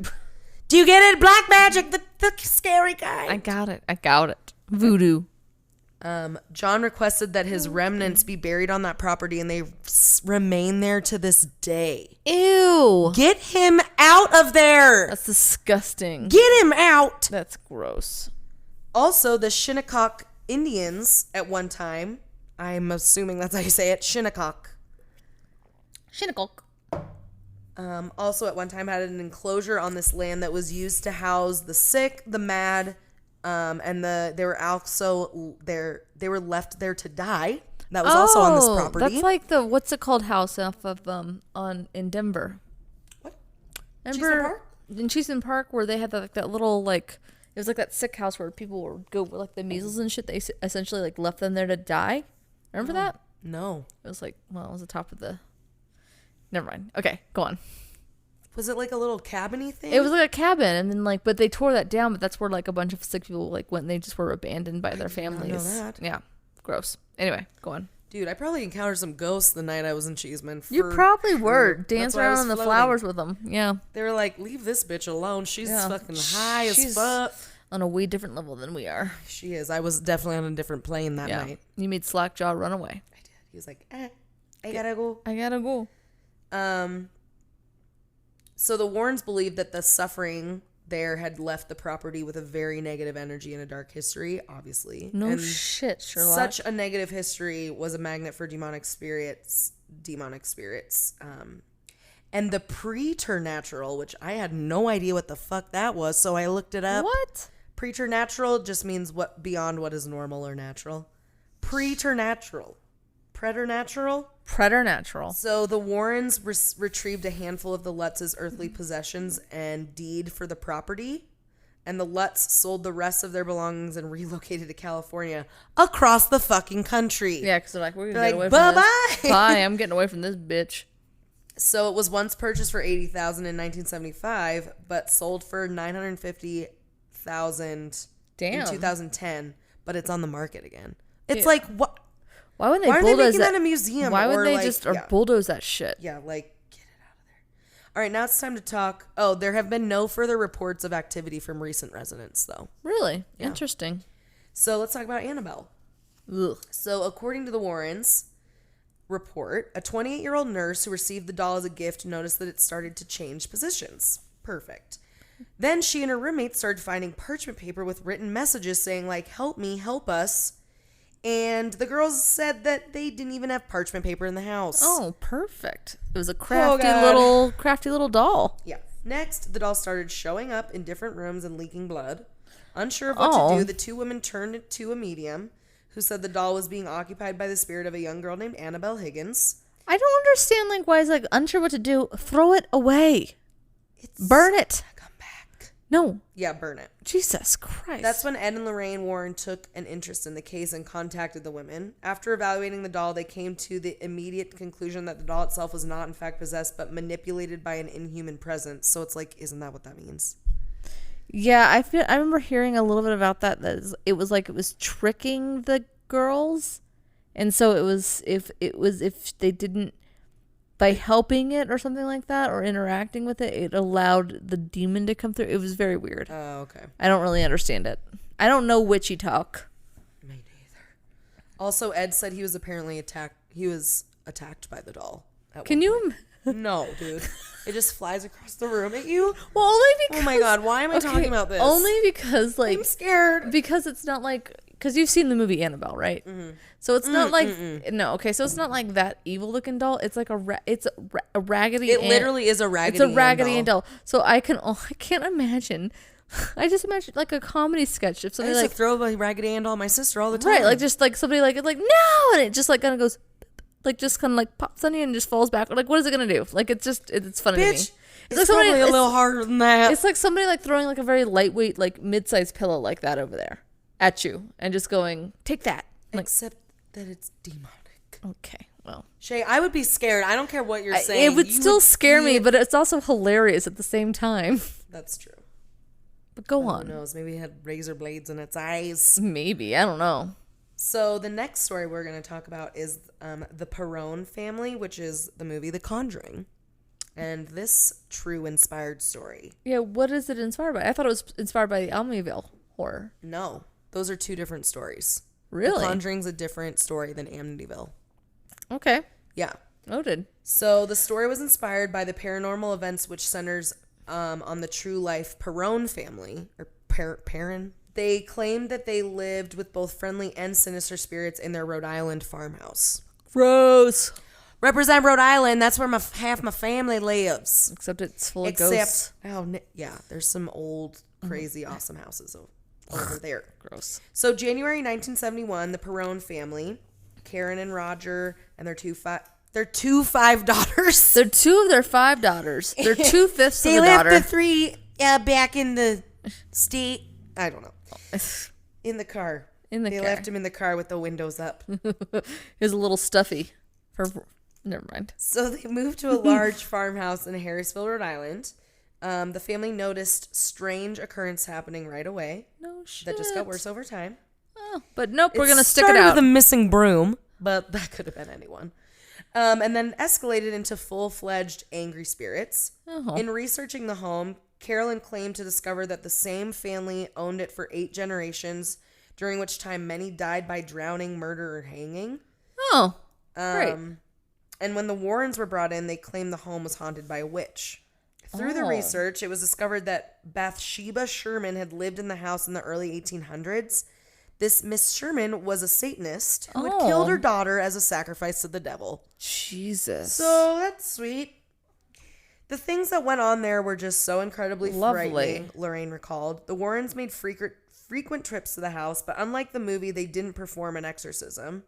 do you get it? Black magic. The scary guy. I got it. Voodoo. John requested that his remnants be buried on that property, and they remain there to this day. Ew. Get him out of there. That's disgusting. Get him out. That's gross. Also, the Shinnecock Indians at one time, I'm assuming that's how you say it, Shinnecock. Also at one time had an enclosure on this land that was used to house the sick, the mad, and they were also they were left there to die. That was also on this property. That's like the what's it called house off of in Denver. What? Remember in Cheesman Park where they had that little like it was like that sick house where people would go with like the measles and shit. They essentially like left them there to die. Remember that? No. It was like it was the top of the. Never mind. Okay, go on. Was it like a little cabin-y thing? It was like a cabin, and then but they tore that down. But that's where like a bunch of sick people went. And they just were abandoned by their families. I know that. Yeah, gross. Anyway, go on. Dude, I probably encountered some ghosts the night I was in Cheeseman. You probably were dancing around on the flowers with them. Yeah, they were like, "Leave this bitch alone. She's fucking high as fuck." On a way different level than we are. She is. I was definitely on a different plane that night. You made Slackjaw run away. I did. He was like, I gotta go. I gotta go. So the Warrens believed that the suffering there had left the property with a very negative energy and a dark history, obviously. No shit, Sherlock. Such a negative history was a magnet for demonic spirits. And the preternatural, which I had no idea what the fuck that was, so I looked it up. What? Preternatural just means what beyond what is normal or natural. Preternatural. Preternatural. So the Warrens retrieved a handful of the Lutz's earthly possessions and deed for the property, and the Lutz sold the rest of their belongings and relocated to California across the fucking country. Yeah, because they're like, we're gonna get away from this. Bye, I'm getting away from this bitch. So it was once purchased for $80,000 in 1975, but sold for $950,000 in 2010. But it's on the market again. It's like what? Why would they bulldoze are they making that a museum? Why would they just bulldoze that shit? Yeah, like, get it out of there. All right, now it's time to talk. Oh, there have been no further reports of activity from recent residents, though. Really? Yeah. Interesting. So let's talk about Annabelle. Ugh. So according to the Warrens report, a 28-year-old nurse who received the doll as a gift noticed that it started to change positions. Perfect. Then she and her roommate started finding parchment paper with written messages saying, like, help me, help us. And the girls said that they didn't even have parchment paper in the house. Oh, perfect. It was a crafty little doll. Yeah. Next, the doll started showing up in different rooms and leaking blood. Unsure of what to do, the two women turned to a medium who said the doll was being occupied by the spirit of a young girl named Annabelle Higgins. I don't understand, like, why it's like unsure what to do. Throw it away. Burn it. Come back. No. Yeah, burn it. Jesus Christ. That's when Ed and Lorraine Warren took an interest in the case and contacted the women. After evaluating the doll, they came to the immediate conclusion that the doll itself was not in fact possessed, but manipulated by an inhuman presence. So it's like, isn't that what that means? Yeah, I remember hearing a little bit about that. It was tricking the girls, and so it was if they didn't, by helping it or something like that or interacting with it, it allowed the demon to come through. It was very weird. Oh, okay. I don't really understand it. I don't know witchy talk. Me neither. Also, Ed said he was apparently attacked. He was attacked by the doll. Can you? No, dude. It just flies across the room at you. Well, only because. Oh my god, why am I talking about this? Only because, like, I'm scared. Because it's not like, because you've seen the movie Annabelle, right? Mm-hmm. So it's not like no. Okay, so it's not like that evil looking doll. It's like a raggedy. It literally is a raggedy. It's a raggedy Ann doll. So I can't imagine. I just imagine like a comedy sketch if somebody I used like to throw a raggedy Ann doll at my sister all the time. Right, like just like somebody like no, and it just like kind of goes. Like just kind of like pops on you and just falls back. Like what is it gonna do? Like it's funny to me. It's like probably a little harder than that. It's like somebody like throwing like a very lightweight like mid-sized pillow like that over there at you and just going take that. Like, except that it's demonic. Okay, well, Shay, I would be scared. I don't care what you're saying. It would still scare me, but it's also hilarious at the same time. That's true. But go on. Who knows? Maybe it had razor blades in its eyes. Maybe, I don't know. So the next story we're going to talk about is the Perron family, which is the movie The Conjuring. And this true inspired story. Yeah, what is it inspired by? I thought it was inspired by the Amityville horror. No, those are two different stories. Really? The Conjuring's a different story than Amityville. Okay. Yeah. Noted. So the story was inspired by the paranormal events which centers on the true life Perron family, or Perron. They claimed that they lived with both friendly and sinister spirits in their Rhode Island farmhouse. Gross. Represent Rhode Island. That's where half my family lives. Except it's full of ghosts. Yeah, there's some old, crazy, awesome houses over there. Gross. So January 1971, the Perron family, Karen and Roger, and their two 5 daughters. They're 2 of their 5 daughters. They're 2/5 of the daughter. They left the 3 back in the state. I don't know. In the car. They left him in the car with the windows up. He was a little stuffy. Never mind. So they moved to a large farmhouse in Harrisville, Rhode Island. The family noticed strange occurrence happening right away. No shit. That just got worse over time. Oh, but nope, we're going to stick it started out. with a missing broom, but that could have been anyone. And then escalated into full-fledged angry spirits. Oh. In researching the home, Carolyn claimed to discover that the same family owned it for 8 generations, during which time many died by drowning, murder, or hanging. Oh, great. And when the Warrens were brought in, they claimed the home was haunted by a witch. Through the research, it was discovered that Bathsheba Sherman had lived in the house in the early 1800s. This Miss Sherman was a Satanist who had killed her daughter as a sacrifice to the devil. Jesus. So that's sweet. The things that went on there were just so incredibly frightening, Lorraine recalled. The Warrens made frequent trips to the house, but unlike the movie, they didn't perform an exorcism.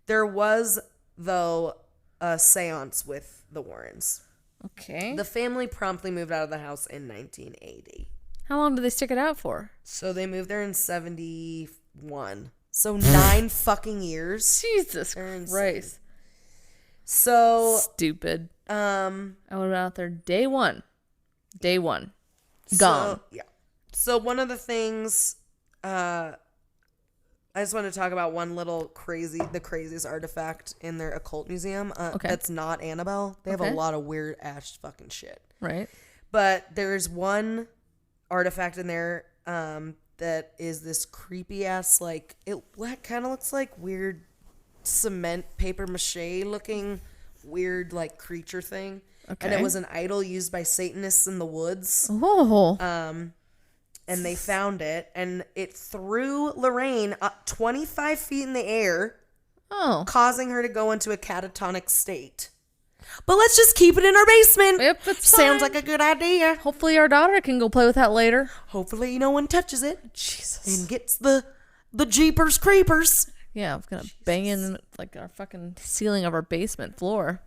There was, though, a seance with the Warrens. Okay. The family promptly moved out of the house in 1980. How long did they stick it out for? So they moved there in 71. So 9 fucking years. Jesus Christ. So stupid. I went out there day one. Gone. So, yeah. So one of the things, I just want to talk about one little the craziest artifact in their occult museum. That's not Annabelle. They have a lot of weird ass fucking shit. Right. But there's one artifact in there that is this creepy ass, like, it kind of looks like weird cement paper mache looking weird, like, creature thing. Okay. And it was an idol used by Satanists in the woods. Oh. And they found it, and it threw Lorraine up 25 feet in the air, causing her to go into a catatonic state. But let's just keep it in our basement. Yep, that's Sounds fine. like a good idea. Hopefully our daughter can go play with that later. Hopefully no one touches it. Jesus. And gets the Jeepers Creepers. Yeah, I'm gonna bang in like our fucking ceiling of our basement floor.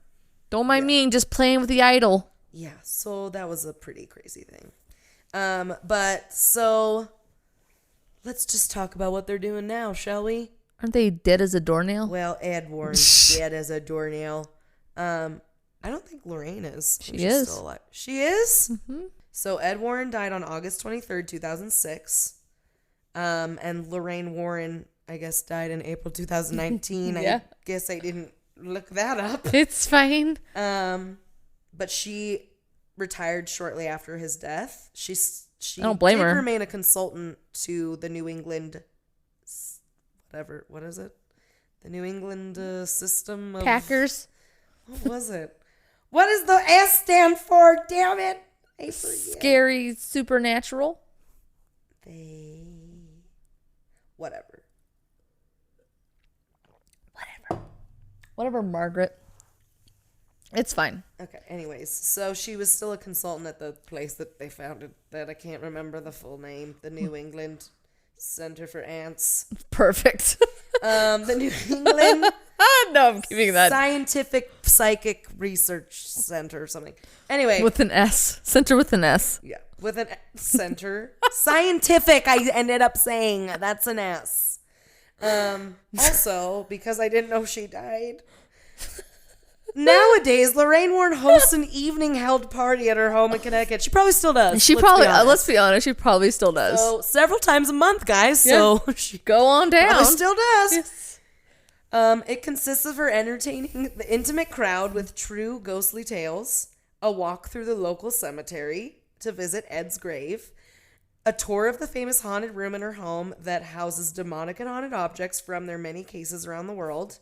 Don't mind me, just playing with the idol. Yeah, so that was a pretty crazy thing. But so let's just talk about what they're doing now, shall we? Aren't they dead as a doornail? Well, Ed Warren's dead as a doornail. I don't think Lorraine is. She is. Still alive. She is? Mm-hmm. So Ed Warren died on August 23rd, 2006. And Lorraine Warren, I guess, died in April 2019. Yeah. I guess I didn't look that up. It's fine. But she retired shortly after his death. She I don't blame her. Remain a consultant to the New England, what is it? The New England system of Packers. What was it? What does the S stand for? Damn it! I forget. Scary supernatural. Whatever, Margaret. It's fine. Okay, anyways, so she was still a consultant at the place that they founded that I can't remember the full name. The New England Center for Ants. Perfect. The New England no, I'm keeping that. Scientific Psychic Research Center or something. Anyway. With an S. Center with an S. Yeah, with an center. Scientific, I ended up saying. That's an S. Also, because I didn't know she died. Nowadays, Lorraine Warren hosts an evening held party at her home in Connecticut. She probably still does. Let's be honest, she probably still does. So, several times a month, guys. Yeah. So, she go on down. Probably still does. Yes. It consists of her entertaining the intimate crowd with true ghostly tales, a walk through the local cemetery to visit Ed's grave, a tour of the famous haunted room in her home that houses demonic and haunted objects from their many cases around the world,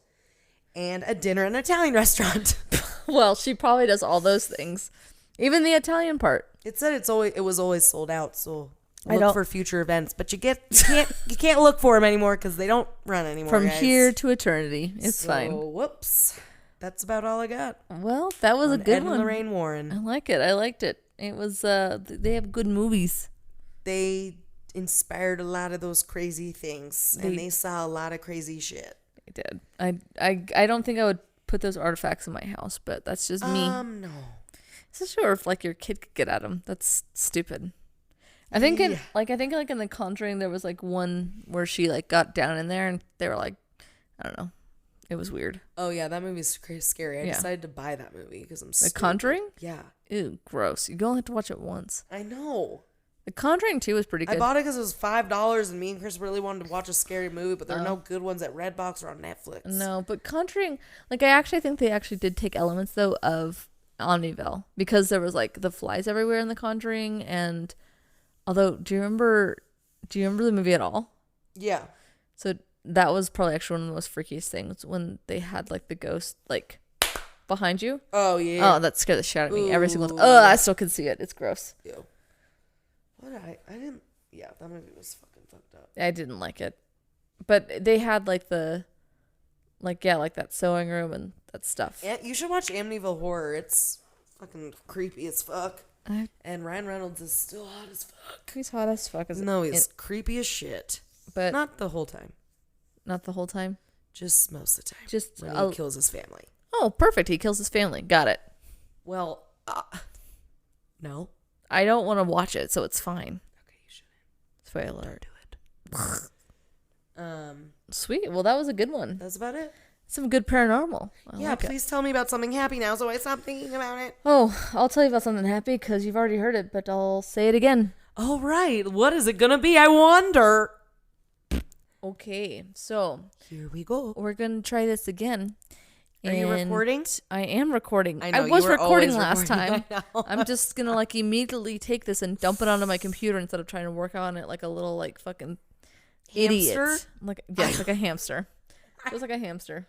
and a dinner at an Italian restaurant. Well, she probably does all those things. Even the Italian part. It said it was always sold out, so look for future events. But you can't look for them anymore because they don't run anymore. From guys. Here to eternity. It's fine. Whoops. That's about all I got. Well, that was a good Ed one. and Lorraine Warren. I like it. I liked it. It was they have good movies. They inspired a lot of those crazy things, and they saw a lot of crazy shit. They did. I don't think I would put those artifacts in my house, but that's just me. No. It's not sure if like your kid could get at them. That's stupid. I think in The Conjuring there was like one where she like got down in there and they were like, I don't know, it was weird. Oh yeah, that movie's crazy scary. I decided to buy that movie because I'm The Conjuring. Yeah. Ew, gross. You only have to watch it once. I know. The Conjuring 2 was pretty good. I bought it because it was $5 and me and Chris really wanted to watch a scary movie, but there are no good ones at Redbox or on Netflix. No, but Conjuring, like I actually think they actually did take elements though of Omniville because there was like the flies everywhere in The Conjuring, and although do you remember the movie at all? Yeah. So that was probably actually one of the most freakiest things when they had like the ghost like behind you. Oh yeah. Oh, that scared the shit out of me every single time. Oh, I still can see it. It's gross. Ew. What I didn't. Yeah, that movie was fucking fucked up. I didn't like it, but they had like that sewing room and that stuff. Yeah, you should watch Amityville Horror. It's fucking creepy as fuck. And Ryan Reynolds is still hot as fuck. He's hot as fuck. No, he's creepy as shit. But not the whole time. Not the whole time. Just most of the time. Just when he kills his family. Oh, perfect. He kills his family. Got it. Well, no. I don't want to watch it, so it's fine. Okay, you shouldn't. Spoiler. Don't do it. Sweet. Well, that was a good one. That's about it. Some good paranormal. Yeah, please tell me about something happy now so I stop thinking about it. Oh, I'll tell you about something happy because you've already heard it, but I'll say it again. All right. What is it going to be? I wonder. Okay, so here we go. We're going to try this again. Are you recording? I am recording. I know, I was you were recording always last recording. time. I'm just gonna like immediately take this and dump it onto my computer instead of trying to work on it like a little like fucking Hamster? idiot. Like like a hamster. Just like a hamster.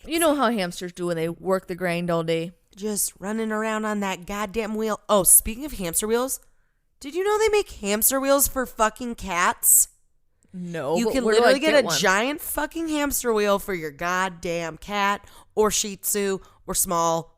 You know how hamsters do when they work the grind all day. Just running around on that goddamn wheel. Oh, speaking of hamster wheels, did you know they make hamster wheels for fucking cats? No, You can literally get a giant fucking hamster wheel for your goddamn cat or Shih Tzu or small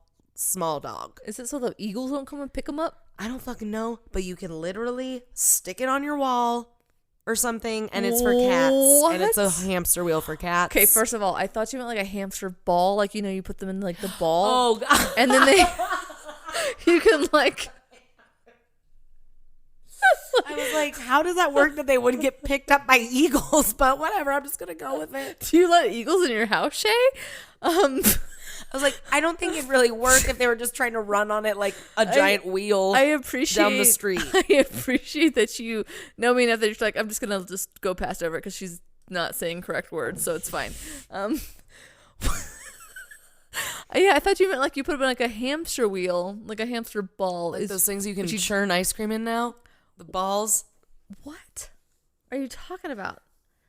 dog. Is it so the eagles won't come and pick them up? I don't fucking know, but you can literally stick it on your wall or something, and it's for cats. What? And it's a hamster wheel for cats. Okay, first of all, I thought you meant like a hamster ball, like you put them in like the ball. Oh, God. And then you can like. I was like, how does that work that they wouldn't get picked up by eagles? But whatever, I'm just gonna go with it. Do you let eagles in your house, Shay? I was like, I don't think it really worked if they were just trying to run on it like a giant wheel. I appreciate down the street. I appreciate that you know me enough that you're like, I'm just gonna just go past over it because she's not saying correct words, so it's fine. Yeah, I thought you meant like you put them in like a hamster wheel, like a hamster ball. Like those things you can churn ice cream in now. The balls. What are you talking about?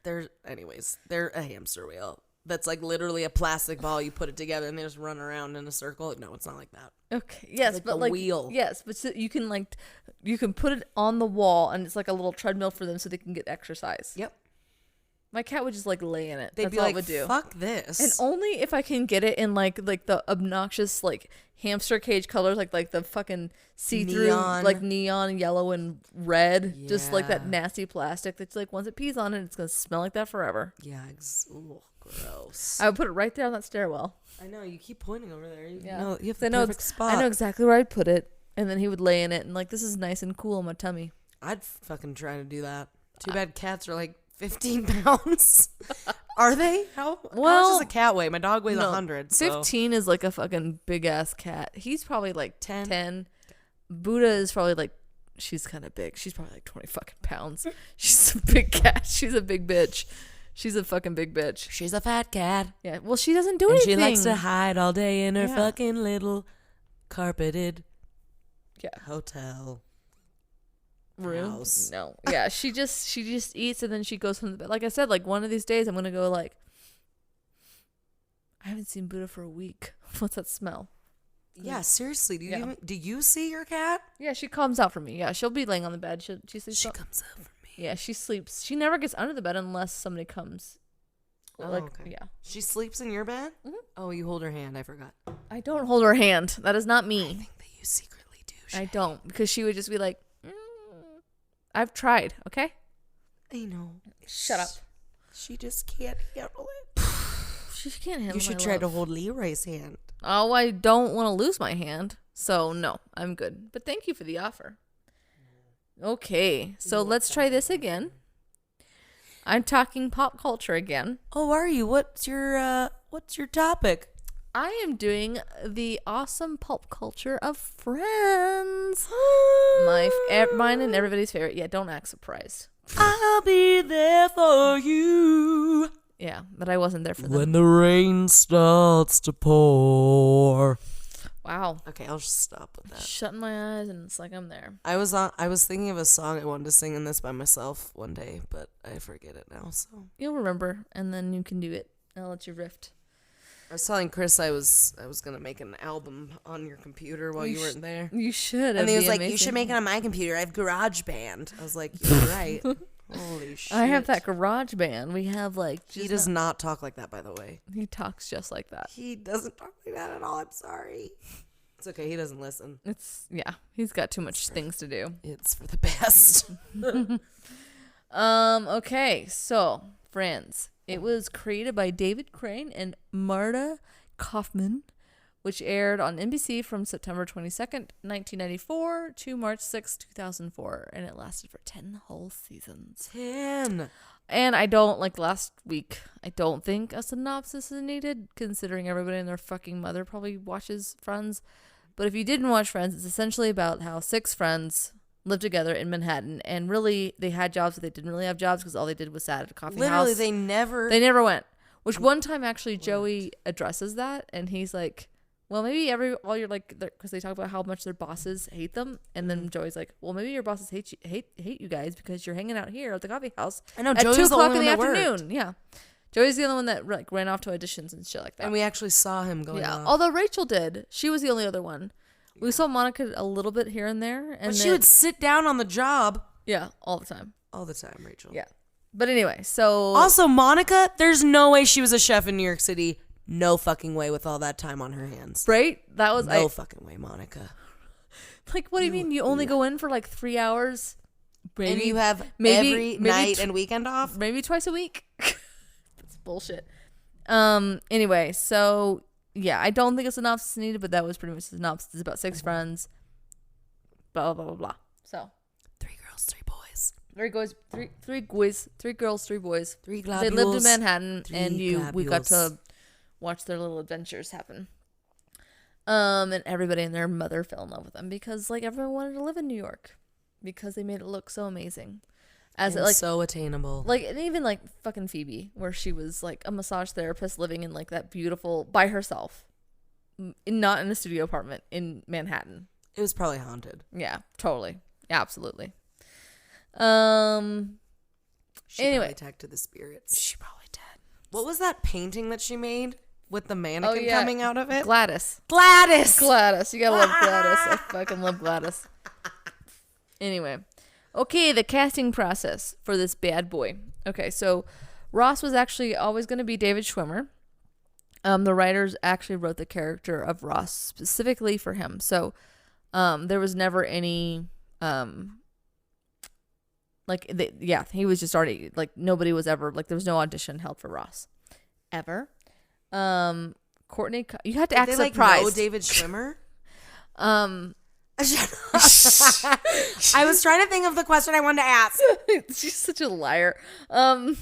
They're a hamster wheel. That's like literally a plastic ball. You put it together and they just run around in a circle. No, it's not like that. Okay. Yes, like but the like wheel. Yes, but so you can put it on the wall and it's like a little treadmill for them so they can get exercise. Yep. My cat would just like lay in it. They'd That's be all like, it would do. Fuck this. And only if I can get it in like the obnoxious like hamster cage colors, like the fucking see-through like neon yellow and red, just like that nasty plastic that's like once it pees on it, it's gonna smell like that forever. Yeah, ooh, gross. I would put it right there on that stairwell. I know, you keep pointing over there. You Yeah, you have the perfect spot. I know exactly where I'd put it, and then he would lay in it, and like this is nice and cool on my tummy. I'd fucking try to do that. Too bad cats are like 15 pounds. Are they? How much does a cat weigh? My dog weighs 100. So. 15 is like a fucking big ass cat. He's probably like 10. Buddha is probably like, she's kind of big. She's probably like 20 fucking pounds. She's a big cat. She's a big bitch. She's a fucking big bitch. She's a fat cat. Yeah. Well, she doesn't do anything. She likes to hide all day in her fucking little carpeted hotel. Room? House. No. Yeah, she just eats and then she goes from the bed. Like I said, like one of these days I'm gonna go like, I haven't seen Buddha for a week. What's that smell? Yeah, seriously. Do you see your cat? Yeah, she comes out for me. Yeah, she'll be laying on the bed. She comes out for me. Yeah, she sleeps. She never gets under the bed unless somebody comes. Okay. Yeah. She sleeps in your bed? Mm-hmm. Oh, you hold her hand. I forgot. I don't hold her hand. That is not me. I think that you secretly do. I don't, because she would just be like, I've tried, okay? I know. Shut up. She just can't handle it. She can't handle it. You should try to hold Leroy's hand. Oh, I don't want to lose my hand. So, no, I'm good. But thank you for the offer. Okay, so let's try this again. I'm talking pop culture again. Oh, are you? What's your topic? I am doing the awesome pulp culture of Friends. Mine and everybody's favorite. Yeah, don't act surprised. I'll be there for you. Yeah, but I wasn't there for them. When the rain starts to pour. Wow. Okay, I'll just stop with that. Shutting my eyes and it's like I'm there. I was thinking of a song I wanted to sing in this by myself one day, but I forget it now. So you'll remember, and then you can do it. I'll let you rift. I was telling Chris I was gonna make an album on your computer while you weren't there. You should. And he was like, amazing. You should make it on my computer. I have GarageBand. I was like, you're right. Holy shit. I have that GarageBand. We have like. He does not talk like that, by the way. He talks just like that. He doesn't talk like that at all. I'm sorry. It's okay. He doesn't listen. He's got too much things to do. It's for the best. Okay, so Friends. It was created by David Crane and Marta Kaufman, which aired on NBC from September 22nd, 1994 to March 6, 2004, and it lasted for 10 whole seasons. 10. And I don't, like last week, I don't think a synopsis is needed, considering everybody and their fucking mother probably watches Friends. But if you didn't watch Friends, it's essentially about how 6 friends lived together in Manhattan, and really they had jobs, but they didn't really have jobs because all they did was sat at a coffee house. Literally, they never went. Which one time actually Joey addresses that, and he's like, well, maybe all your like, because they talk about how much their bosses hate them, and then Joey's like, well, maybe your bosses hate you guys because you're hanging out here at the coffee house. I know at Joey's 2:00 in the afternoon. Worked. Yeah, Joey's the only one that like ran off to auditions and shit like that. And we actually saw him going off. Although Rachel did, she was the only other one. Yeah. We saw Monica a little bit here and there, and she would sit down on the job. Yeah, all the time. All the time, Rachel. Yeah, but anyway, so also Monica, there's no way she was a chef in New York City. No fucking way with all that time on her hands. Right? That was no fucking way, Monica. Like, what do you mean? You only go in for like 3 hours? Maybe, and you have every night and weekend off? Maybe twice a week? That's bullshit. Anyway, so yeah, I don't think a synopsis needed, but that was pretty much the synopsis. It's about 6 friends. Blah, blah, blah, blah. So 3 girls, 3 boys. 3 girls, 3 girls, 3 boys. 3 globules. They lived in Manhattan, and globules. We got to watch their little adventures happen. And everybody and their mother fell in love with them because like everyone wanted to live in New York because they made it look so amazing. As it, like so attainable. Like, and even like fucking Phoebe, where she was like a massage therapist living in like that beautiful by herself, not in a studio apartment in Manhattan. It was probably haunted. Yeah, totally. Absolutely. She anyway, probably talked to the spirits. She probably did. What was that painting that she made with the mannequin coming out of it? Gladys. You gotta love Gladys. I fucking love Gladys. Anyway. Okay, the casting process for this bad boy. Okay, so Ross was actually always going to be David Schwimmer. The writers actually wrote the character of Ross specifically for him. So there was never any... he was just already... Like, nobody was ever... Like, there was no audition held for Ross. Ever. Courtney... You had to act surprised. Know David Schwimmer? I was trying to think of the question I wanted to ask. She's such a liar. I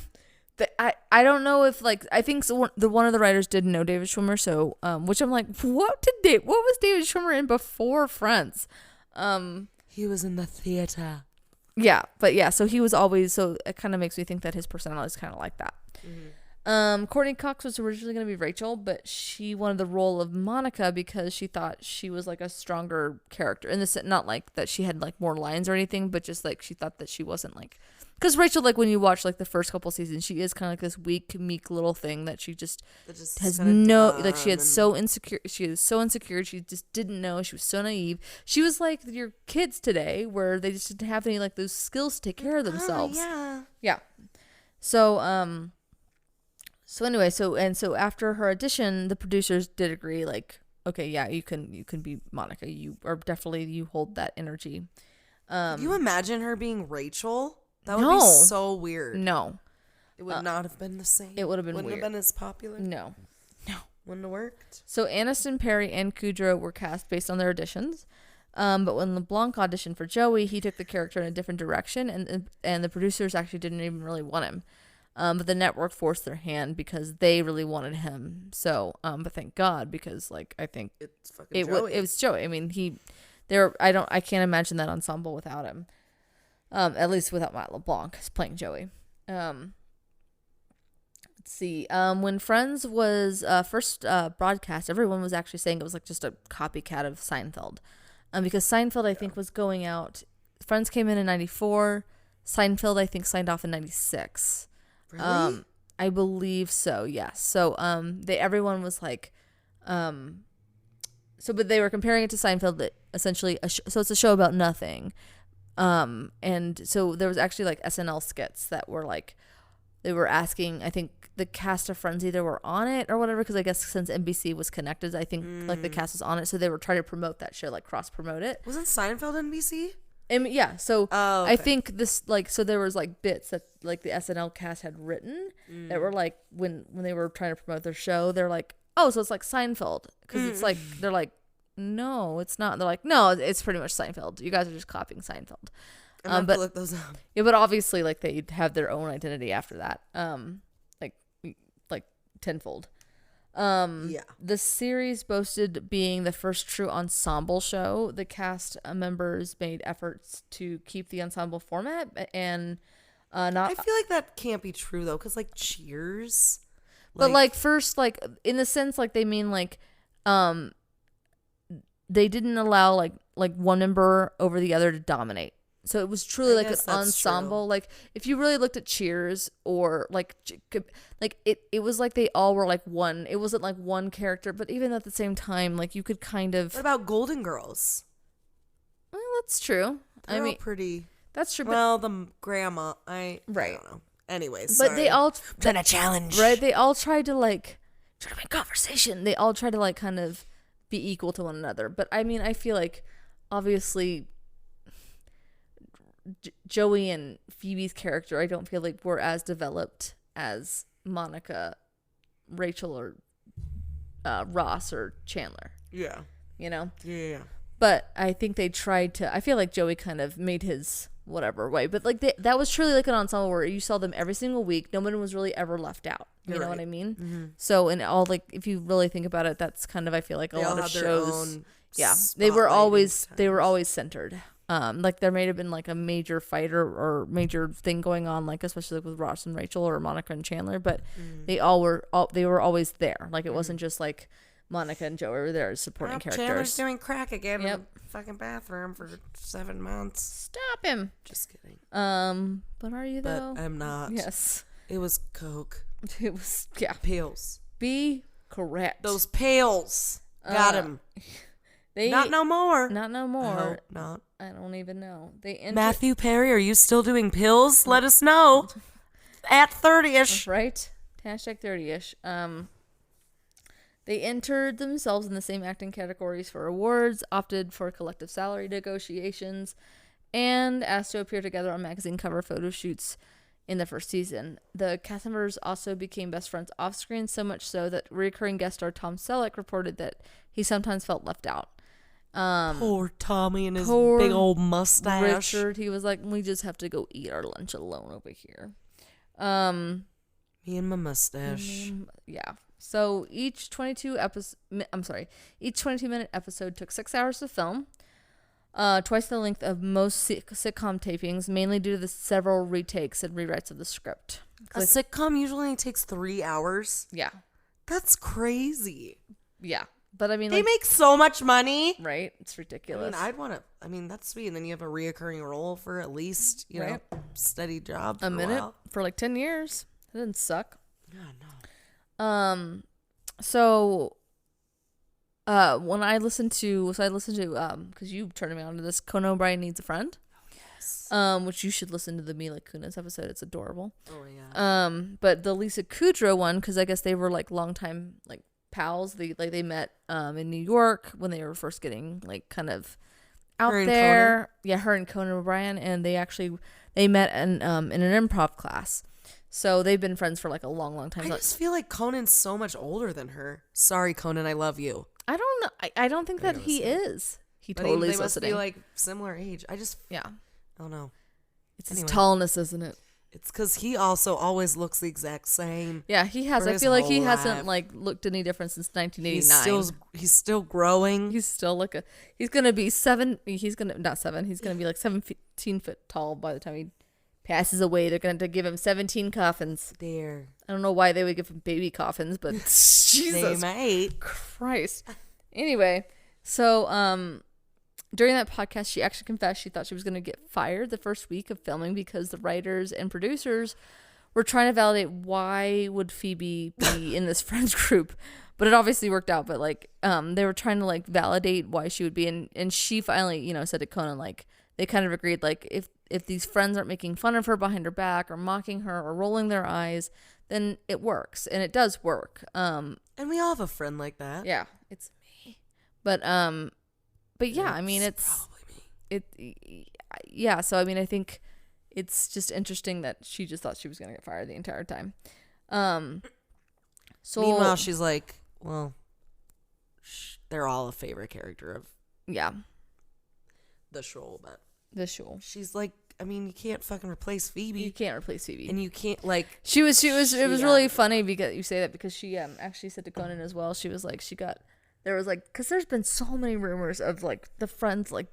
don't know if like I think one of the writers didn't know David Schwimmer, so which I'm like, what was David Schwimmer in before Friends? He was in the theater. Yeah, but yeah, so he was always so it kind of makes me think that his personality is kind of like that. Mm-hmm. Courtney Cox was originally going to be Rachel, but she wanted the role of Monica because she thought she was like a stronger character. And this, not like that she had like more lines or anything, but just like she thought that she wasn't like, because Rachel, like when you watch like the first couple seasons, she is kind of like this weak, meek little thing that she just has no, like she had so insecure. She was so insecure. She just didn't know. She was so naive. She was like your kids today, where they just didn't have any like those skills to take care of themselves. Yeah. So anyway, so after her audition, the producers did agree, like, okay, yeah, you can be Monica. You hold that energy. Can you imagine her being Rachel? That would be so weird. No. It would not have been the same. It would have been weird. Wouldn't have been as popular. No. Wouldn't have worked. So Aniston, Perry, and Kudrow were cast based on their auditions. But when LeBlanc auditioned for Joey, he took the character in a different direction, and the producers actually didn't even really want him. But the network forced their hand because they really wanted him. So, but thank God, because like I think it's fucking Joey. It was Joey. I mean, I can't imagine that ensemble without him. At least without Matt LeBlanc playing Joey. Let's see. When Friends was first broadcast, everyone was actually saying it was like just a copycat of Seinfeld, because Seinfeld I think was going out. Friends came in '94. Seinfeld I think signed off in '96. Really? I believe so, yes. So everyone was like, but they were comparing it to Seinfeld, that essentially so it's a show about nothing. And so there was actually like SNL skits that were like, they were asking, I think the cast of Friends either were on it or whatever, because I guess since NBC was connected, I think like the cast was on it, so they were trying to promote that show, like cross promote it. Wasn't Seinfeld NBC? Yeah, so okay. I think this like, so there was like bits that like the SNL cast had written that were like when they were trying to promote their show, they're like, oh, so it's like Seinfeld, because it's like, they're like, no, it's not. They're like, no, it's pretty much Seinfeld. You guys are just copying Seinfeld. I'm gonna have to look those up. Yeah, but obviously like they have their own identity after that, like tenfold. The series boasted being the first true ensemble show. The cast members made efforts to keep the ensemble format and not. I feel like that can't be true though, because like Cheers. But like first, like in the sense, like they mean like, they didn't allow like one member over the other to dominate. So it was truly like an ensemble. True. Like if you really looked at Cheers or like it was like they all were like one. It wasn't like one character, but even at the same time, like you could kind of. What about Golden Girls? Well, that's true. They're all pretty. That's true. Well, the grandma, I don't know. Anyways, but they all done a challenge, right? They all tried to like make conversation. They all tried to like kind of be equal to one another. But I mean, I feel like obviously Joey and Phoebe's character, I don't feel like were as developed as Monica, Rachel, or Ross or Chandler. Yeah. You know? Yeah. But I think they tried to. I feel like Joey kind of made his whatever way, but like that was truly like an ensemble where you saw them every single week. No one was really ever left out. You know what I mean? Mm-hmm. So in all, like if you really think about it, that's kind of I feel like a lot of shows. Yeah, they were always centered. Like there may have been like a major fight or major thing going on, like especially like with Ross and Rachel or Monica and Chandler, but they were always there. Like it wasn't just like Monica and Joey were there as supporting characters. Chandler's doing crack again in the fucking bathroom for 7 months. Stop him. Just kidding. But are you though? But I'm not. Yes. It was Coke. It was pills. Be correct. Those pills. Got him. Not no more. Not no more. I hope not. I don't even know. Matthew Perry, are you still doing pills? Let us know. At 30ish. Right. Hashtag 30ish. They entered themselves in the same acting categories for awards, opted for collective salary negotiations, and asked to appear together on magazine cover photo shoots in the first season. The cast members also became best friends off screen, so much so that recurring guest star Tom Selleck reported that he sometimes felt left out. Poor Tommy and his big old mustache. Richard, he was like, we just have to go eat our lunch alone over here. Me and my mustache. Yeah. So each 22-minute episode took 6 hours to film, twice the length of most sitcom tapings, mainly due to the several retakes and rewrites of the script. A sitcom usually only takes 3 hours? Yeah. That's crazy. Yeah. But I mean, they make so much money. Right? It's ridiculous. I mean, that's sweet. And then you have a reacurring role for at least, you know, steady job for a minute while. For like 10 years. It didn't suck. Yeah, no. So when I listened to because you turned me on to this, Conan O'Brien Needs a Friend. Oh yes. Which you should listen to the Mila Kunis episode. It's adorable. Oh yeah. But the Lisa Kudrow one, because I guess they were like longtime like pals. They met in New York when they were first getting like kind of out there. Conan? Yeah, her and Conan O'Brien, and they met in an improv class. So they've been friends for like a long, long time. I just feel like Conan's so much older than her. Sorry, Conan, I love you. I don't know. I don't think that he is. He totally is they must listening. be like similar age. I don't know. It's his tallness, isn't it? It's because he also always looks the exact same. Yeah, he has. I feel like he hasn't like looked any different since 1989. He's still growing. He's still like he's gonna be 7. He's gonna be like 17 foot tall by the time he passes away. They're going to give him 17 coffins. There. I don't know why they would give him baby coffins, but Jesus they might. Christ. Anyway, so during that podcast, she actually confessed she thought she was going to get fired the first week of filming because the writers and producers were trying to validate why would Phoebe be in this friends group. But it obviously worked out. But like they were trying to like validate why she would be in. And she finally, said to Conan, like, they kind of agreed, like, if these friends aren't making fun of her behind her back or mocking her or rolling their eyes, then it works. And it does work. And we all have a friend like that. Yeah, it's me. But yeah, I mean, it's probably me. Yeah, so I mean, I think it's just interesting that she just thought she was going to get fired the entire time. So meanwhile, she's like, well, they're all a favorite character of the show, but she's like, I mean, you can't fucking replace Phoebe. You can't replace Phoebe. And you can't, like... It was really funny because you say that, because she actually said to Conan as well, she was like, there was like, because there's been so many rumors of like the friends, like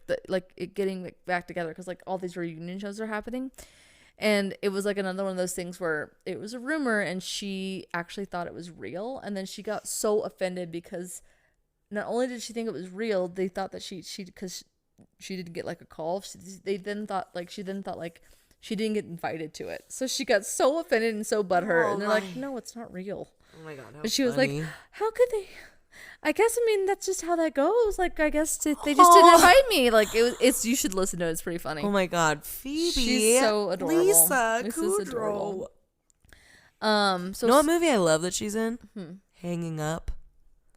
it getting like back together, because like all these reunion shows are happening. And it was like another one of those things where it was a rumor and she actually thought it was real. And then she got so offended because not only did she think it was real, they thought that because she didn't get like a call. She then thought she didn't get invited to it. So she got so offended and so butthurt. And they're like, no, it's not real. Oh my God. And she was like, how could they? I guess, that's just how that goes. Like, I guess they just didn't invite me. Like, it's you should listen to it. It's pretty funny. Oh my God. Phoebe. She's so adorable. Lisa This Kudrow. is adorable. So you know what movie I love that she's in? Hanging Up.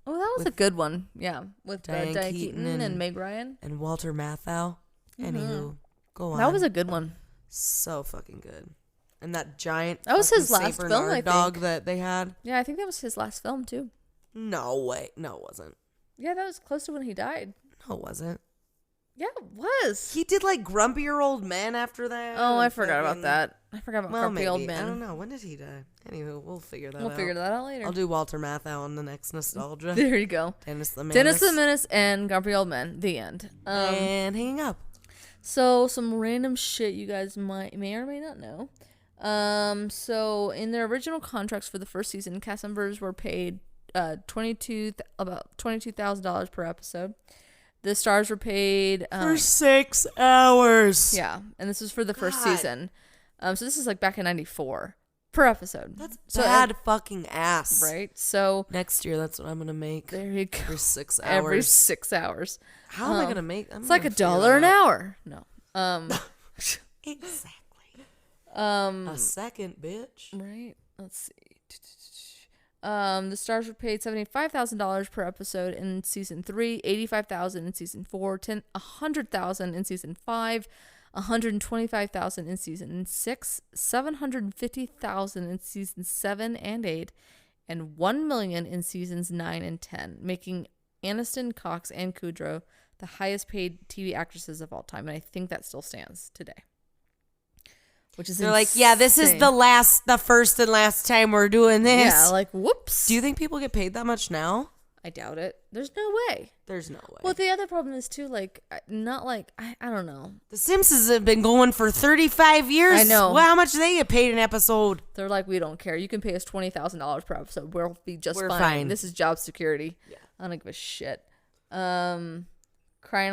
Oh, that was a good one. Yeah. With Diane Keaton and Meg Ryan. And Walter Matthau. Anywho, go on. That was a good one. So fucking good. And that giant that was his last Saint film, Bernard I think. dog that they had. Yeah, I think that was his last film, too. No way. No, it wasn't. Yeah, that was close to when he died. No, it wasn't. Yeah, it was. He did like Grumpier Old Men after that. Oh, I forgot about that. I forgot about Grumpy maybe. Old Men. I don't know. When did he die? Anywho, we'll figure that out. We'll figure that out later. I'll do Walter Matthau on the next Nostalgia. There you go. Dennis the Menace and Grumpy Old Men. The end. And Hanging Up. So, some random shit you guys may or may not know. So, in their original contracts for the first season, cast members were paid about $22,000 per episode. The stars were paid for 6 hours. Yeah, and this was for the first season. So this is like back in '94 per episode. That's bad fucking ass, right? So next year, that's what I'm gonna make. There you go. Every 6 hours. Every 6 hours. How am I gonna make? It's like $1 an hour. No. Exactly. A second, bitch. Right. Let's see. The stars were paid $75,000 per episode in season 3, $85,000 in season 4, $100,000 in season 5, $125,000 in season 6, $750,000 in season 7 and 8, and $1 million in seasons 9 and 10, making Aniston, Cox, and Kudrow the highest paid TV actresses of all time, and I think that still stands today. Which is They're like, yeah, this is the first and last time we're doing this. Yeah, like, whoops. Do you think people get paid that much now? I doubt it. There's no way. There's no way. Well, the other problem is, too, like, not like, I don't know. The Simpsons have been going for 35 years. I know. Well, how much do they get paid an episode? They're like, we don't care. You can pay us $20,000 per episode. We'll be just We're fine. This is job security. Yeah. I don't give a shit. Crying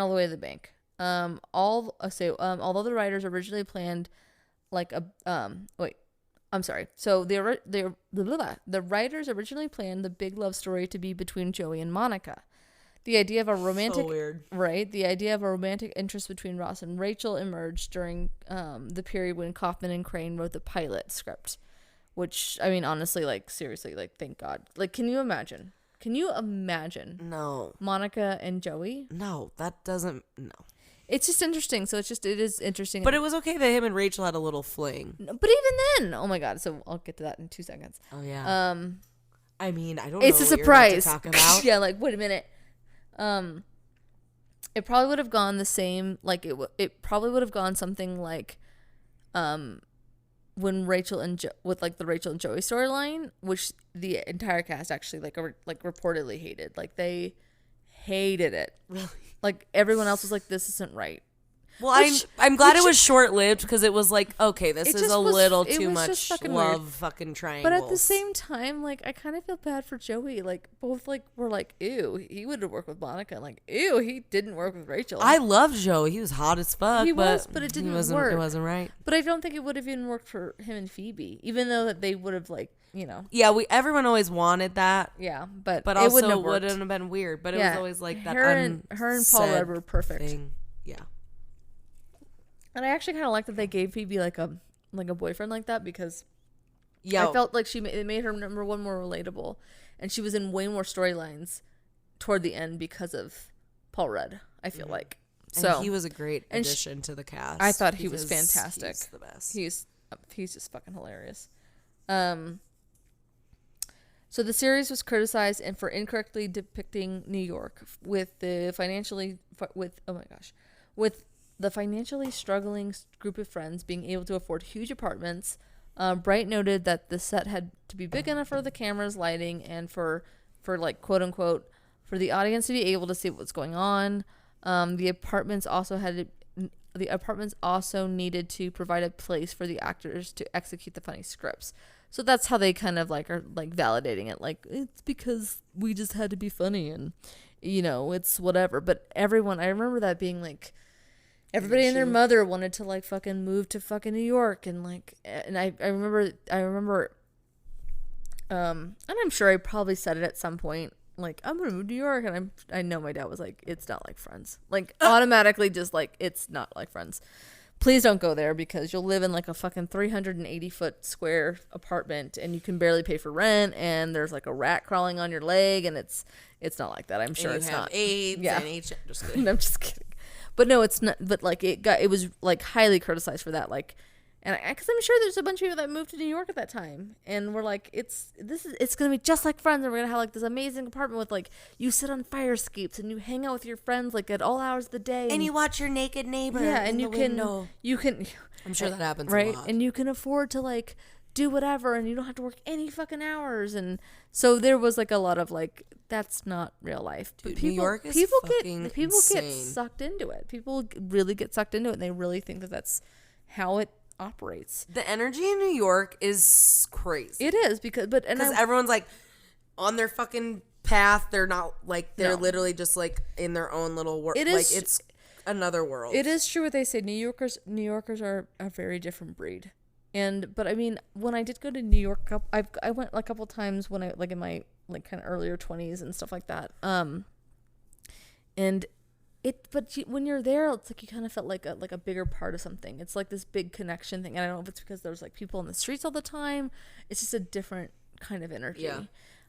all the way to the bank. Although the writers originally planned like a I'm sorry. So the writers originally planned the big love story to be between Joey and Monica. The idea of a romantic The idea of a romantic interest between Ross and Rachel emerged during the period when Kaufman and Crane wrote the pilot script. Which, I mean, honestly, like, seriously, like, thank God. Like, can you imagine? No. Monica and Joey? No, that doesn't. No. It's just interesting. So it is interesting. But it was okay that him and Rachel had a little fling. But even then, oh my God. So I'll get to that in 2 seconds. Oh yeah. I mean, I don't know. It's a surprise. What you're about to talk about. Yeah, like, wait a minute. It probably would have gone the same. Like it probably would have gone something like, when Rachel and with like the Rachel and Joey storyline, which the entire cast actually like reportedly hated. Like they hated it. Really? Like everyone else was like, this isn't right. Well, I'm glad it was short lived because it was like, okay, this is a little too much love weird. Fucking triangles. But at the same time, like I kind of feel bad for Joey. Like both like were like, ew, he would have worked with Monica. And like, ew, he didn't work with Rachel. I loved Joey. He was hot as fuck. He was, but it didn't work. It wasn't right. But I don't think it would have even worked for him and Phoebe, even though that they would have like, you know. Yeah, everyone always wanted that. Yeah, but it also wouldn't have been weird. But it was always like that. Her and Paul Rudd were perfect. Thing. Yeah. And I actually kind of like that they gave Phoebe like a boyfriend like that because I felt like it made her number one more relatable, and she was in way more storylines toward the end because of Paul Rudd. I feel like and he was a great addition to the cast. I thought he was fantastic. He's the best. He's just fucking hilarious. So the series was criticized and for incorrectly depicting New York with the financially struggling group of friends being able to afford huge apartments. Bright noted that the set had to be big enough for the cameras, lighting, and for like quote unquote for the audience to be able to see what's going on. The apartments also had the apartments also needed to provide a place for the actors to execute the funny scripts. So that's how they kind of like are like validating it. Like, it's because we just had to be funny and, you know, it's whatever. But everyone, I remember that being like, everybody and their mother wanted to like fucking move to fucking New York. And like, and I remember, and I'm sure I probably said it at some point, like, I'm gonna move to New York. And I know my dad was like, it's not like Friends. Like, automatically just like, it's not like Friends. Please don't go there because you'll live in like a fucking 380-foot square apartment and you can barely pay for rent and there's like a rat crawling on your leg and it's not like that. I'm sure it's not. AIDS yeah. and HIV. Just kidding. I'm just kidding. But no, it's not. But like it was like highly criticized for that. Like, and because I'm sure there's a bunch of people that moved to New York at that time and we're like, it's gonna be just like Friends and we're gonna have like this amazing apartment with like you sit on fire escapes and you hang out with your friends like at all hours of the day and you watch your naked neighbor. Yeah, and you can. I'm sure that happens right, a lot. and you can afford to like do whatever and you don't have to work any fucking hours and so there was like a lot of like that's not real life. Dude, but people, New York is people fucking insane. get sucked into it. People really get sucked into it and they really think that that's how it operates. The energy in New York is crazy. It is because everyone's like on their fucking path. They're not like they're literally just like in their own little world. Like it's another world. It is true what they say. New Yorkers are a very different breed. But I mean, when I did go to New York, I went a couple times when I like in my like kind of earlier 20s and stuff like that. When you're there, it's like you kind of felt like a bigger part of something. It's like this big connection thing. And I don't know if it's because there's like people in the streets all the time. It's just a different kind of energy. Yeah.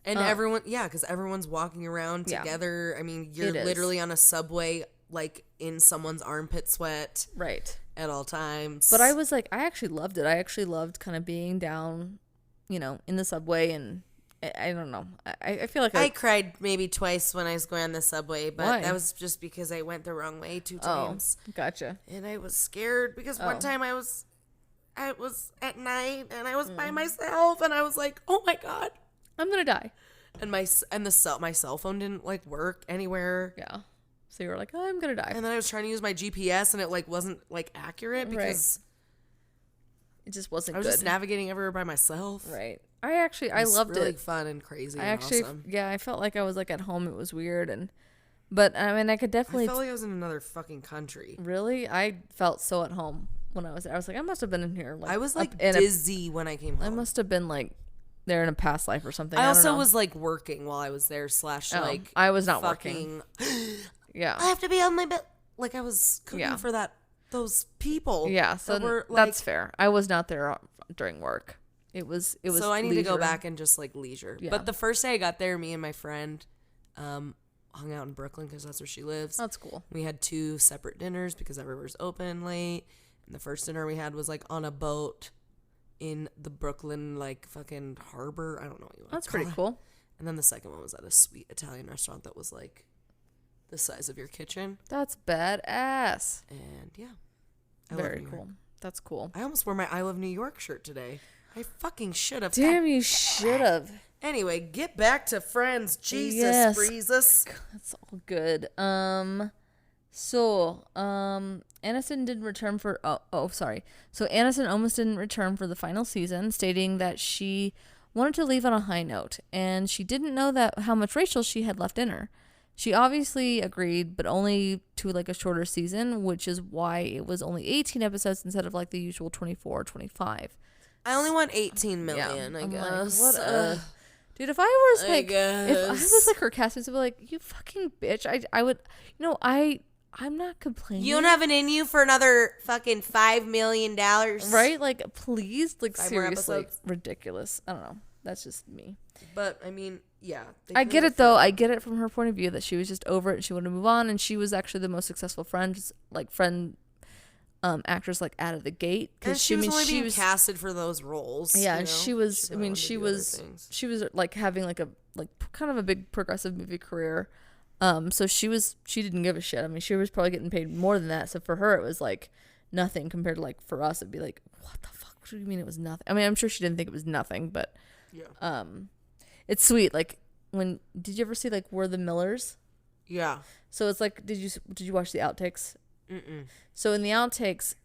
And everyone, because everyone's walking around together. I mean, you're literally on a subway, like in someone's armpit sweat. Right. At all times. But I was like, I actually loved it. I actually loved kind of being down, you know, in the subway and I don't know. I feel like I cried maybe twice when I was going on the subway, but why? That was just because I went the wrong way 2 times. Oh, gotcha. And I was scared because one time I was at night and I was by myself and I was like, oh my God, I'm gonna die. And my cell phone didn't like work anywhere. Yeah. So you were like, oh, I'm gonna die. And then I was trying to use my GPS and it like wasn't like accurate because it just wasn't I was good. just navigating everywhere by myself. Right. I loved really it. Fun and crazy. Awesome. Yeah, I felt like I was like at home. It was weird but I mean, I could definitely. I felt like I was in another fucking country. Really, I felt so at home when I was there. I was like, I must have been in here. Like, I was like dizzy when I came home. I must have been like there in a past life or something. I also was like working while I was there. Like I was not working. Yeah, I have to be on my bed. Like I was cooking for those people. Yeah, so were, that's fair. I was not there during work. It was. So I need to go back and just like leisure. Yeah. But the first day I got there, me and my friend hung out in Brooklyn because that's where she lives. That's cool. We had 2 separate dinners because everywhere's open late. And the first dinner we had was like on a boat in the Brooklyn like fucking harbor. I don't know what you want. That's pretty cool. And then the second one was at a sweet Italian restaurant that was like the size of your kitchen. That's badass. And yeah. Very cool. That's cool. I almost wore my I Love New York shirt today. I fucking should have. Damn, you should have. Anyway, get back to Friends. Jesus, Jesus. That's all good. So, Aniston didn't return for. Sorry. So Aniston almost didn't return for the final season, stating that she wanted to leave on a high note, and she didn't know that how much Rachel she had left in her. She obviously agreed, but only to like a shorter season, which is why it was only 18 episodes instead of like the usual 24 or 25. I only want 18 million, I guess. Like, what dude, if I was like, if I was like her castmates, I'd be like, you fucking bitch. I would, I'm not complaining. You don't have it in you for another fucking $5 million. Right? Like, please, like, seriously. Ridiculous. I don't know. That's just me. But, I mean, yeah. I get it, though. I get it from her point of view that she was just over it and she wanted to move on. And she was actually the most successful actress, like, out of the gate. And she was only being casted for those roles. Yeah, and she was, she was like, having, like, kind of a big progressive movie career. So she didn't give a shit. I mean, she was probably getting paid more than that. So for her, it was, like, nothing compared to, like, for us, it'd be like, what the fuck? What do you mean it was nothing? I mean, I'm sure she didn't think it was nothing, but... Yeah. It's sweet. Like, did you ever see like We're the Millers? Yeah. So it's like, did you watch the outtakes? So in the outtakes,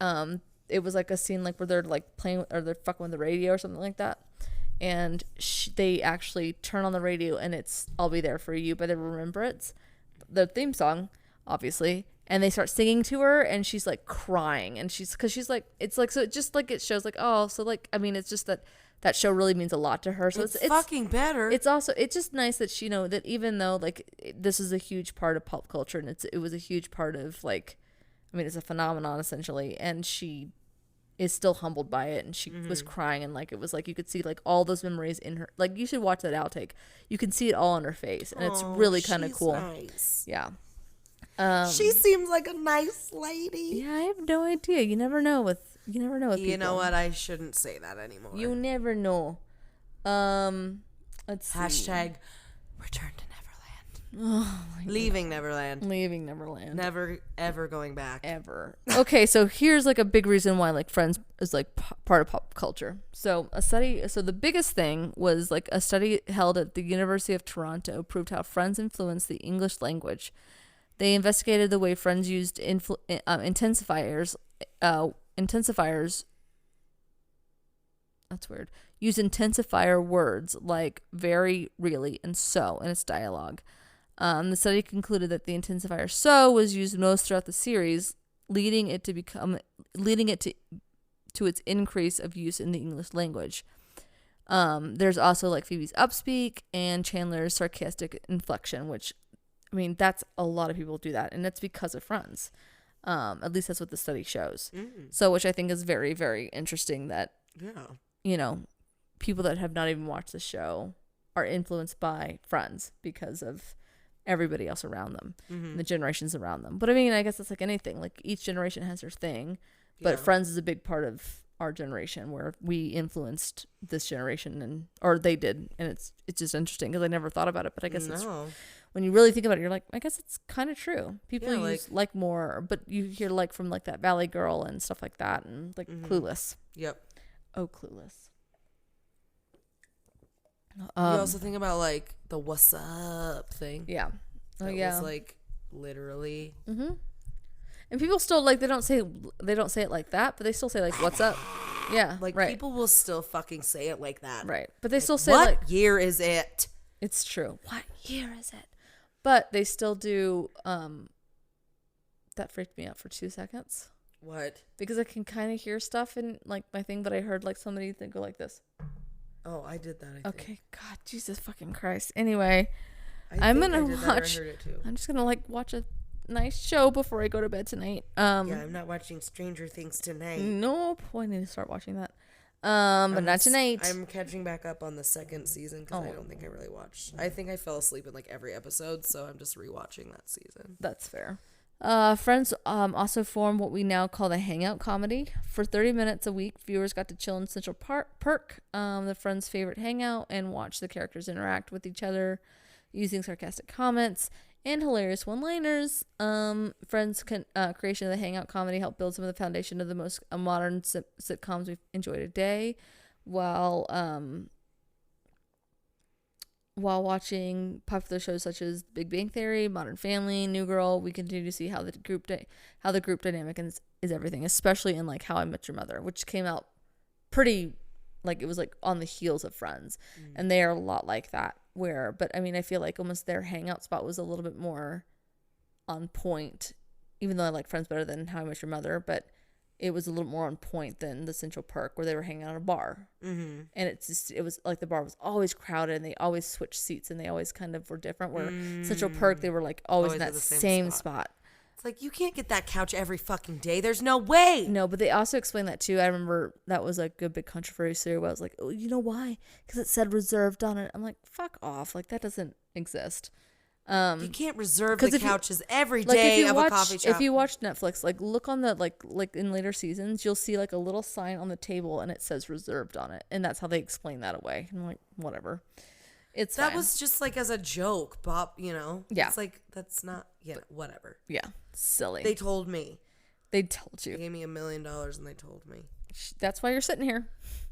it was like a scene like where they're like playing or they're fucking with the radio or something like that. And they actually turn on the radio and it's "I'll Be There For You" by the Remembrance, the theme song, obviously. And they start singing to her and she's like crying. And because she's like, it's like, so it just like it shows like, oh, so like, I mean, it's just that show really means a lot to her. So it's fucking better. It's also, it's just nice that she, that even though like this is a huge part of pop culture and it was a huge part of like, I mean, it's a phenomenon essentially. And she is still humbled by it, and she was crying, and like it was like you could see like all those memories in her. Like you should watch that outtake. You can see it all on her face, and it's really kind of cool. Nice. Yeah. She seems like a nice lady. Yeah, I have no idea. You never know with people. You know what? I shouldn't say that anymore. You never know. Let's see. Hashtag return to Neverland. Oh my Leaving Neverland. Leaving Neverland. Never ever going back. Ever. Okay, so here's like a big reason why like Friends is like part of pop culture. So the biggest thing was like a study held at the University of Toronto proved how Friends influenced the English language. They investigated the way Friends used intensifiers. That's weird. Use intensifier words like very, really, and so in its dialogue. The study concluded that the intensifier "so" was used most throughout the series, leading it to its increase of use in the English language. There's also like Phoebe's upspeak and Chandler's sarcastic inflection, which, I mean, that's a lot of people do that, and that's because of Friends. At least that's what the study shows. So, which I think is very, very interesting that, people that have not even watched the show are influenced by Friends because of everybody else around them, and the generations around them. But I mean, I guess it's like anything. Like each generation has their thing, but Friends is a big part of our generation where we influenced this generation, or they did, and it's just interesting because I never thought about it. But I guess it's, when you really think about it, you're like, I guess it's kind of true. People use like more, but you hear like from like that Valley Girl and stuff like that, and like Clueless. Yep. Oh, Clueless. You also think about like the "what's up" thing. Yeah. Oh, yeah. Was like literally. And people still like they don't say it like that, but they still say like "what's up." Yeah. Like right. People will still fucking say it like that. Right. But they still say what like, year is it? It's true. What year is it? But they still do. That freaked me out for 2 seconds. What? Because I can kind of hear stuff in like my thing, but I heard like somebody go like this. Oh, I did that. I think. Okay, God, Jesus fucking Christ. Anyway, I'm gonna watch. I'm just gonna like watch a nice show before I go to bed tonight. Yeah, I'm not watching Stranger Things tonight. Nope. I need to start watching that. But not tonight. I'm catching back up on the second season because I don't think I really watched. I think I fell asleep in like every episode, so I'm just rewatching that season. That's fair. Friends also formed what we now call the Hangout Comedy. For 30 minutes a week, viewers got to chill in Central Perk, the Friends' favorite hangout, and watch the characters interact with each other using sarcastic comments and hilarious one-liners. Friends' creation of the Hangout Comedy helped build some of the foundation of the most modern sitcoms we've enjoyed today, while watching popular shows such as Big Bang Theory, Modern Family, New Girl. We continue to see how the group dynamic is everything, especially in like How I Met Your Mother, which came out pretty like it was like on the heels of Friends, and they are a lot like that. But I mean, I feel like almost their hangout spot was a little bit more on point, even though I like Friends better than How I Met Your Mother, but it was a little more on point than the Central Perk where they were hanging out at a bar. And it was like the bar was always crowded and they always switched seats and they always kind of were different, where Central Perk, they were like always in that same spot. It's like, you can't get that couch every fucking day. There's no way. No, but they also explained that too. I remember that was like a big controversy where I was like, oh, you know why? Because it said reserved on it. I'm like, fuck off. Like, that doesn't exist. You can't reserve the couches every day of a coffee shop. If you watch Netflix, like look on the like in later seasons, you'll see like a little sign on the table and it says reserved on it, and that's how they explain that away. I'm like, whatever, it's that fine. was just like as a joke, Bob. Yeah, it's like that's not whatever. Yeah, silly. They told me. They told you. They gave me $1 million and they told me. That's why you're sitting here.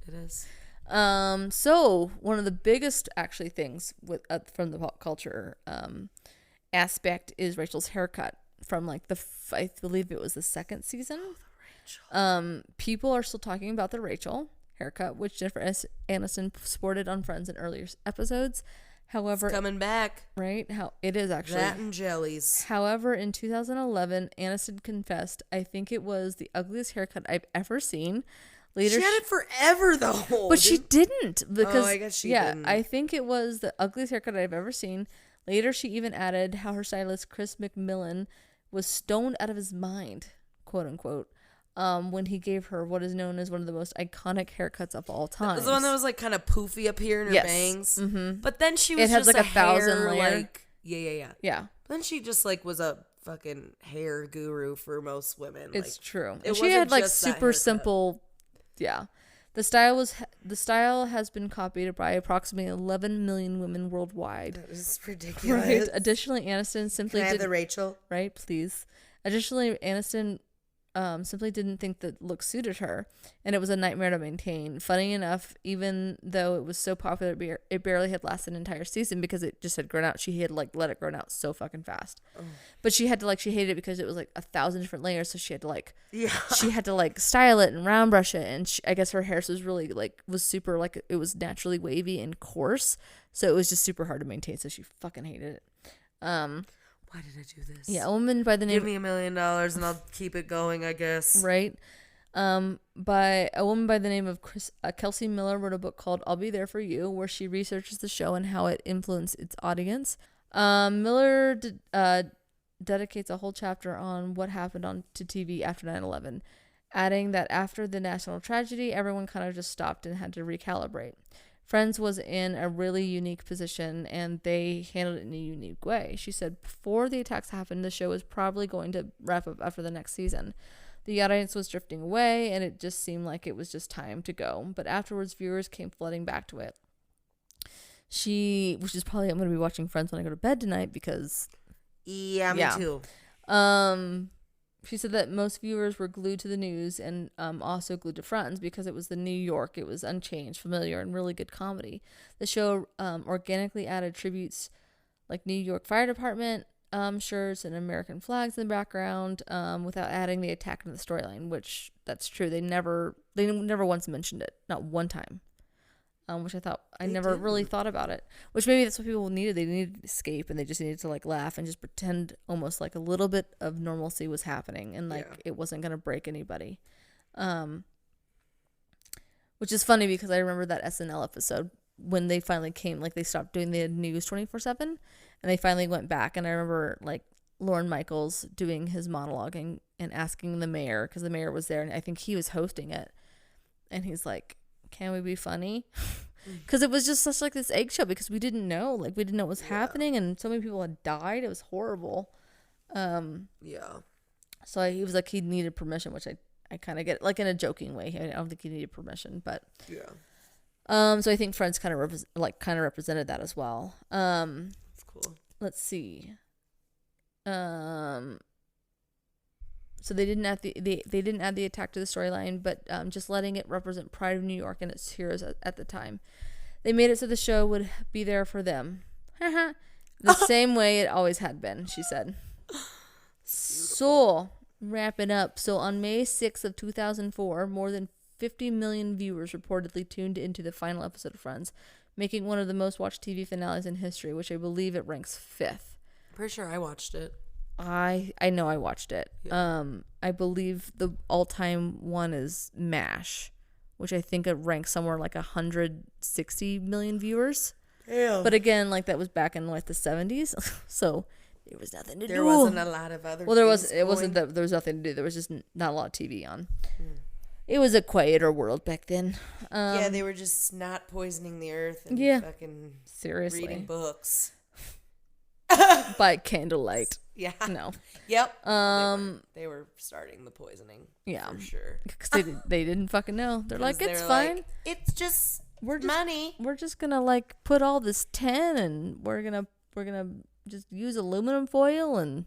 It is. So one of the biggest actually things with from the pop culture aspect is Rachel's haircut. from like I believe it was the second season. People are still talking about the Rachel haircut, which Jennifer Aniston sported on Friends in earlier episodes. However, it's coming back. Right? How it is actually. That and jellies. However, in 2011, Aniston confessed, "I think it was the ugliest haircut I've ever seen." Later, she had it forever though. But she didn't because I guess she didn't. I think it was the ugliest haircut I've ever seen. Later, she even added how her stylist Chris McMillan was stoned out of his mind, quote unquote, when he gave her what is known as one of the most iconic haircuts of all time. That was the one that was like kind of poofy up here in her bangs. Mm-hmm. But then she was it has just like a 1,000 hair, layer. like yeah. Yeah. Then she just like was a fucking hair guru for most women. It's like, true. It she had like just that super haircut. simple. Yeah. The style has been copied by approximately 11 million women worldwide. That is ridiculous. Right. Additionally, Aniston simply Can I have did the Rachel. Right, please. Additionally, Aniston simply didn't think the look suited her, and it was a nightmare to maintain. Funny enough, even though it was so popular, it barely had lasted an entire season because it just had grown out. She had like let it grow out so fucking fast. Oh. But she had to she hated it because it was like 1,000 different layers, so she had to she had to style it and round brush it, and I guess her hair was really was super it was naturally wavy and coarse, so it was just super hard to maintain. So she fucking hated it. Why did I do this? Yeah, a woman by the name... Give me $1 million and I'll keep it going, I guess. Right. By a woman by the name of Kelsey Miller wrote a book called I'll Be There For You, where she researches the show and how it influenced its audience. Miller dedicates a whole chapter on what happened on to TV after 9/11, adding that after the national tragedy, everyone kind of just stopped and had to recalibrate. Friends was in a really unique position, and they handled it in a unique way. She said, before the attacks happened, the show was probably going to wrap up after the next season. The audience was drifting away, and it just seemed like it was just time to go. But afterwards, viewers came flooding back to it. Which is probably, I'm going to be watching Friends when I go to bed tonight because... Yeah, me too. She said that most viewers were glued to the news and also glued to Friends because it was the New York. It was unchanged, familiar, and really good comedy. The show organically added tributes like New York Fire Department shirts and American flags in the background without adding the attack into the storyline, which that's true. They never once mentioned it, not one time. Which I thought I never really thought about it. Which maybe that's what people needed. They needed to escape, and they just needed to laugh and just pretend almost like a little bit of normalcy was happening, and it wasn't gonna break anybody. Which is funny because I remember that SNL episode when they finally came, they stopped doing the news 24/7, and they finally went back. And I remember Lorne Michaels doing his monologuing and asking the mayor, because the mayor was there, and I think he was hosting it, and he's like, can we be funny? Because it was just such this eggshell because we didn't know. We didn't know what was happening, and so many people had died. It was horrible. So he was he needed permission, which I kind of get, in a joking way. I don't think he needed permission, but... Yeah. So I think Friends kind of represented that as well. That's cool. Let's see. So they didn't add the attack to the storyline, but just letting it represent pride of New York and its heroes at the time. They made it so the show would be there for them. The same way it always had been, she said. So, wrapping up. So on May 6th of 2004, more than 50 million viewers reportedly tuned into the final episode of Friends, making one of the most watched TV finales in history, which I believe it ranks 5th. Pretty sure I watched it. I know I watched it. Yeah. I believe the all-time one is MASH, which I think it ranks somewhere 160 million viewers. Yeah. But again, that was back in the 70s, so there was nothing to do. There wasn't a lot of other. Well, there was. It wasn't that there was nothing to do. There was just not a lot of TV on. It was a quieter world back then. Yeah, they were just not poisoning the earth and fucking seriously reading books by candlelight. Yeah. No. Yep. They were starting the poisoning. Yeah. For sure. Because they didn't fucking know. They're it's fine. It's just money. We're just gonna put all this tin, and we're gonna just use aluminum foil and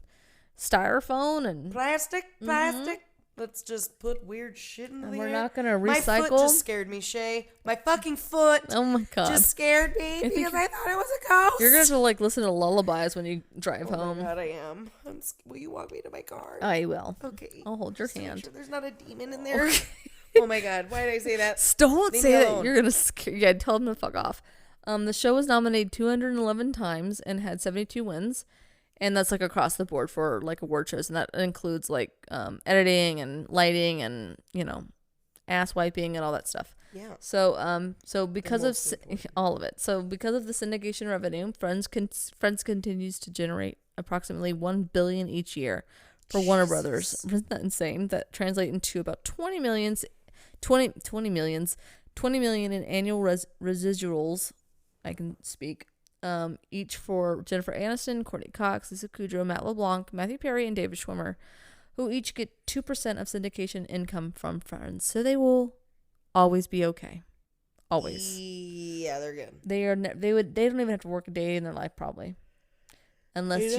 styrofoam and plastic. Let's just put weird shit in there. We're not going to recycle. My foot just scared me, Shay. My fucking foot. Oh my God. Just scared me because I thought it was a ghost. You're going to like listen to lullabies when you drive home. Oh my God, I am. Will you walk me to my car? I will. Okay. I'll hold your Just hand. Make sure there's not a demon in there. Okay. Oh my God, why did I say that? Don't say that. You're going to scare. Yeah, tell them to fuck off. The show was nominated 211 times and had 72 wins. And that's like across the board for like award shows, and that includes like editing and lighting and ass wiping and all that stuff. Yeah. So because of all of it, so because of the syndication revenue, Friends continues to generate approximately $1 billion each year for Warner Brothers. Isn't that insane? That translates into about 20 million in annual residuals. I can speak. Each for Jennifer Aniston, Courtney Cox, Lisa Kudrow, Matt LeBlanc, Matthew Perry, and David Schwimmer, who each get 2% of syndication income from Friends. So they will always be okay. Always. Yeah, they're good. They don't even have to work a day in their life probably, unless just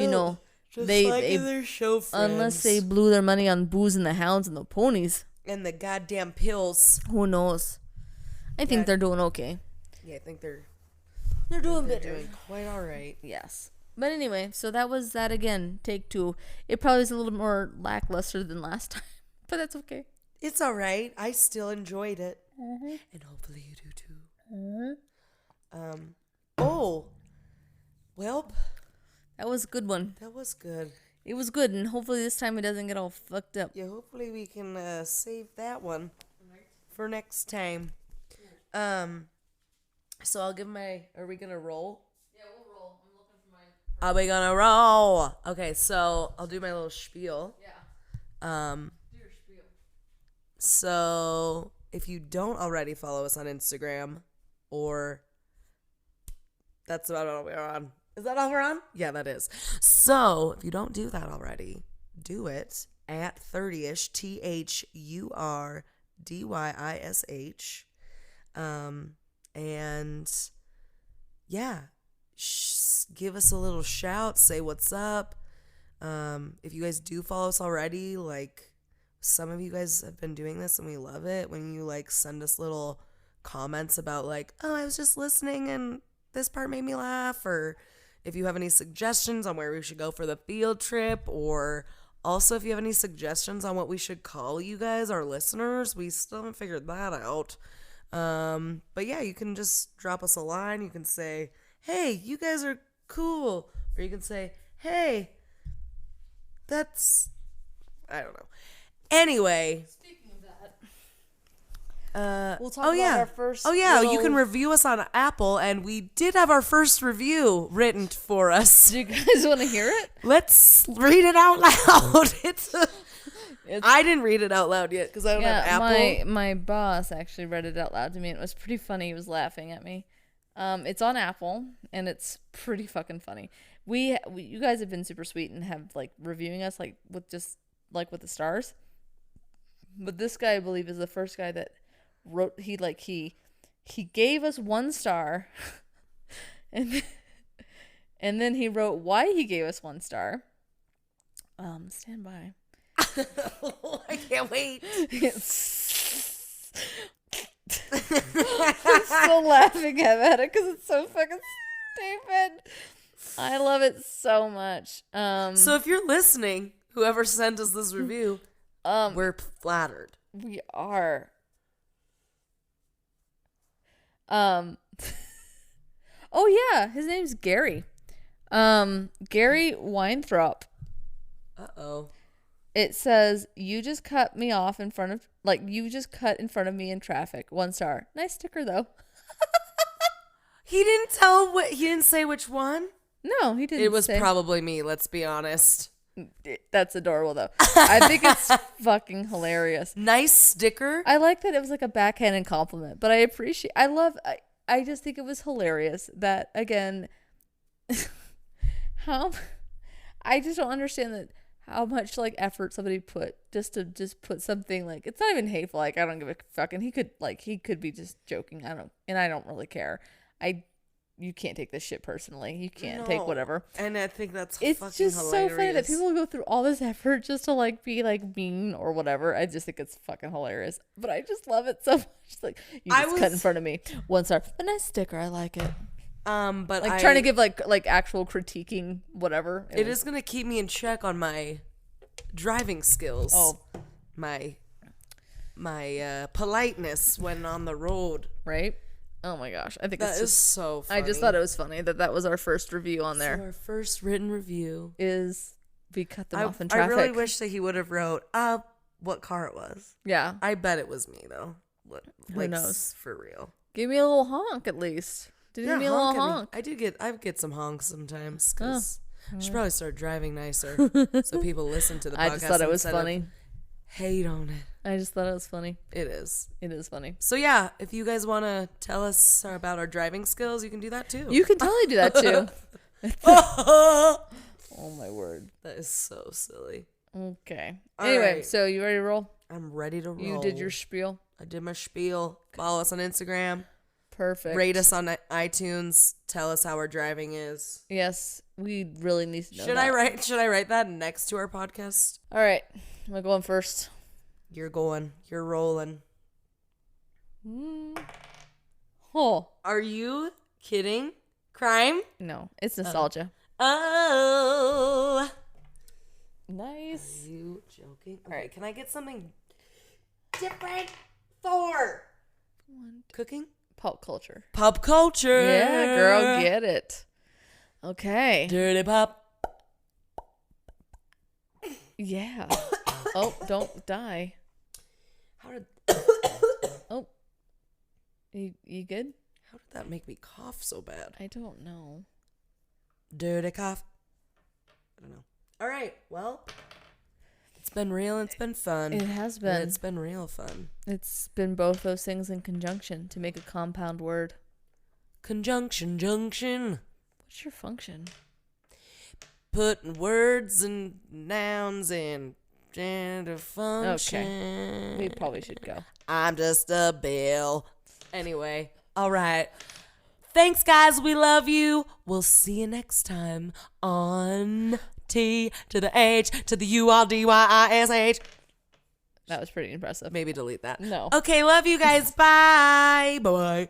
like in their show Friends. Unless they blew their money on booze and the hounds and the ponies and the goddamn pills. Who knows? I think they're doing okay. Yeah, I think they're doing better. Doing quite all right. Yes. But anyway, so that was that again. Take 2. It probably is a little more lackluster than last time, but that's okay. It's all right. I still enjoyed it, and hopefully you do too. Oh, well, that was a good one. That was good. It was good, and hopefully this time it doesn't get all fucked up. Yeah, hopefully we can save that one for next time. So I'll give are we gonna roll? Yeah, we'll roll. I'm looking for my... Are we gonna roll? Okay, so I'll do my little spiel. Yeah. Do your spiel. So if you don't already follow us on Instagram, or that's about all we're on. Is that all we're on? Yeah, that is. So if you don't do that already, do it at 30ish, THURDYISH. And yeah, give us a little shout, say what's up. If you guys do follow us already, like some of you guys have been doing this and we love it when you like send us little comments about like, oh, I was just listening and this part made me laugh, or if you have any suggestions on where we should go for the field trip, or also if you have any suggestions on what we should call you guys, our listeners, we still haven't figured that out. But yeah, you can just drop us a line. You can say, hey, you guys are cool. Or you can say, hey, I don't know. Anyway. Speaking of that, we'll talk about our first. Oh yeah, you can review us on Apple, and we did have our first review written for us. Do you guys want to hear it? Let's read it out loud. I didn't read it out loud yet because I don't have Apple. My boss actually read it out loud to me, and it was pretty funny. He was laughing at me. It's on Apple, and it's pretty fucking funny. You guys have been super sweet and have like reviewing us like with the stars. But this guy, I believe, is the first guy that wrote. He gave us 1 star, and then he wrote why he gave us 1 star. Stand by. I can't wait. I'm still laughing at it because it's so fucking stupid. I love it so much. So if you're listening, whoever sent us this review, we're flattered. We are. Oh yeah, his name's Gary. Gary Weinthorpe. Uh-oh. It says, you just cut me off in front of, you just cut in front of me in traffic. 1 star. Nice sticker, though. He didn't say which one? No, he didn't. It was probably me, let's be honest. That's adorable, though. I think it's fucking hilarious. Nice sticker. I like that it was like a backhanded compliment, but I just think it was hilarious that, again, I just don't understand that. How much effort somebody put to put something it's not even hateful. I don't give a fucking. He could be just joking. I don't really care. I you can't take this shit personally. You can't take whatever. And I think that's it's fucking just hilarious. so funny that people go through all this effort just to like be like mean or whatever. I just think it's fucking hilarious. But I just love it so much. Like you just cut in front of me. 1 star. A nice sticker. I like it. But like trying to give like actual critiquing whatever. It is gonna keep me in check on my driving skills. Oh, my politeness when on the road. Right. Oh my gosh, I think that is so funny. I just thought it was funny that was our first review on there. So our first written review is we cut them off in traffic. I really wish that he would have wrote what car it was. Yeah, I bet it was me though. Who knows? For real. Give me a little honk at least. Give me a little honk. I get some honks sometimes because I should probably start driving nicer so people listen to the podcast. I just thought it was funny. Hate on it. I just thought it was funny. It is. It is funny. So yeah, if you guys want to tell us about our driving skills, you can do that too. You can totally do that too. Oh my word. That is so silly. Okay. All anyway, right. So you ready to roll? I'm ready to roll. You did your spiel? I did my spiel. Follow us on Instagram. Perfect. Rate us on iTunes. Tell us how our driving is. Yes, we really need to know Should I write that next to our podcast? All right. Am I going first? You're going. You're rolling. Oh. Are you kidding? Crime? No, it's nostalgia. Oh. Nice. Are you joking? All right. Can I get something different for cooking? Pop culture. Pop culture. Yeah, girl, get it. Okay. Dirty pop. Yeah. Oh, don't die. How did? Oh. You good? How did that make me cough so bad? I don't know. Dirty cough. I don't know. All right. Well, it's been real. It's been fun. It has been. It's been real fun. It's been both those things in conjunction to make a compound word. Conjunction, junction. What's your function? Putting words and nouns in gender function. Okay. We probably should go. I'm just a bill. Anyway. All right. Thanks, guys. We love you. We'll see you next time on T to the H to the URDYISH. That was pretty impressive. Maybe delete that. No. Okay, love you guys. Bye. Bye-bye.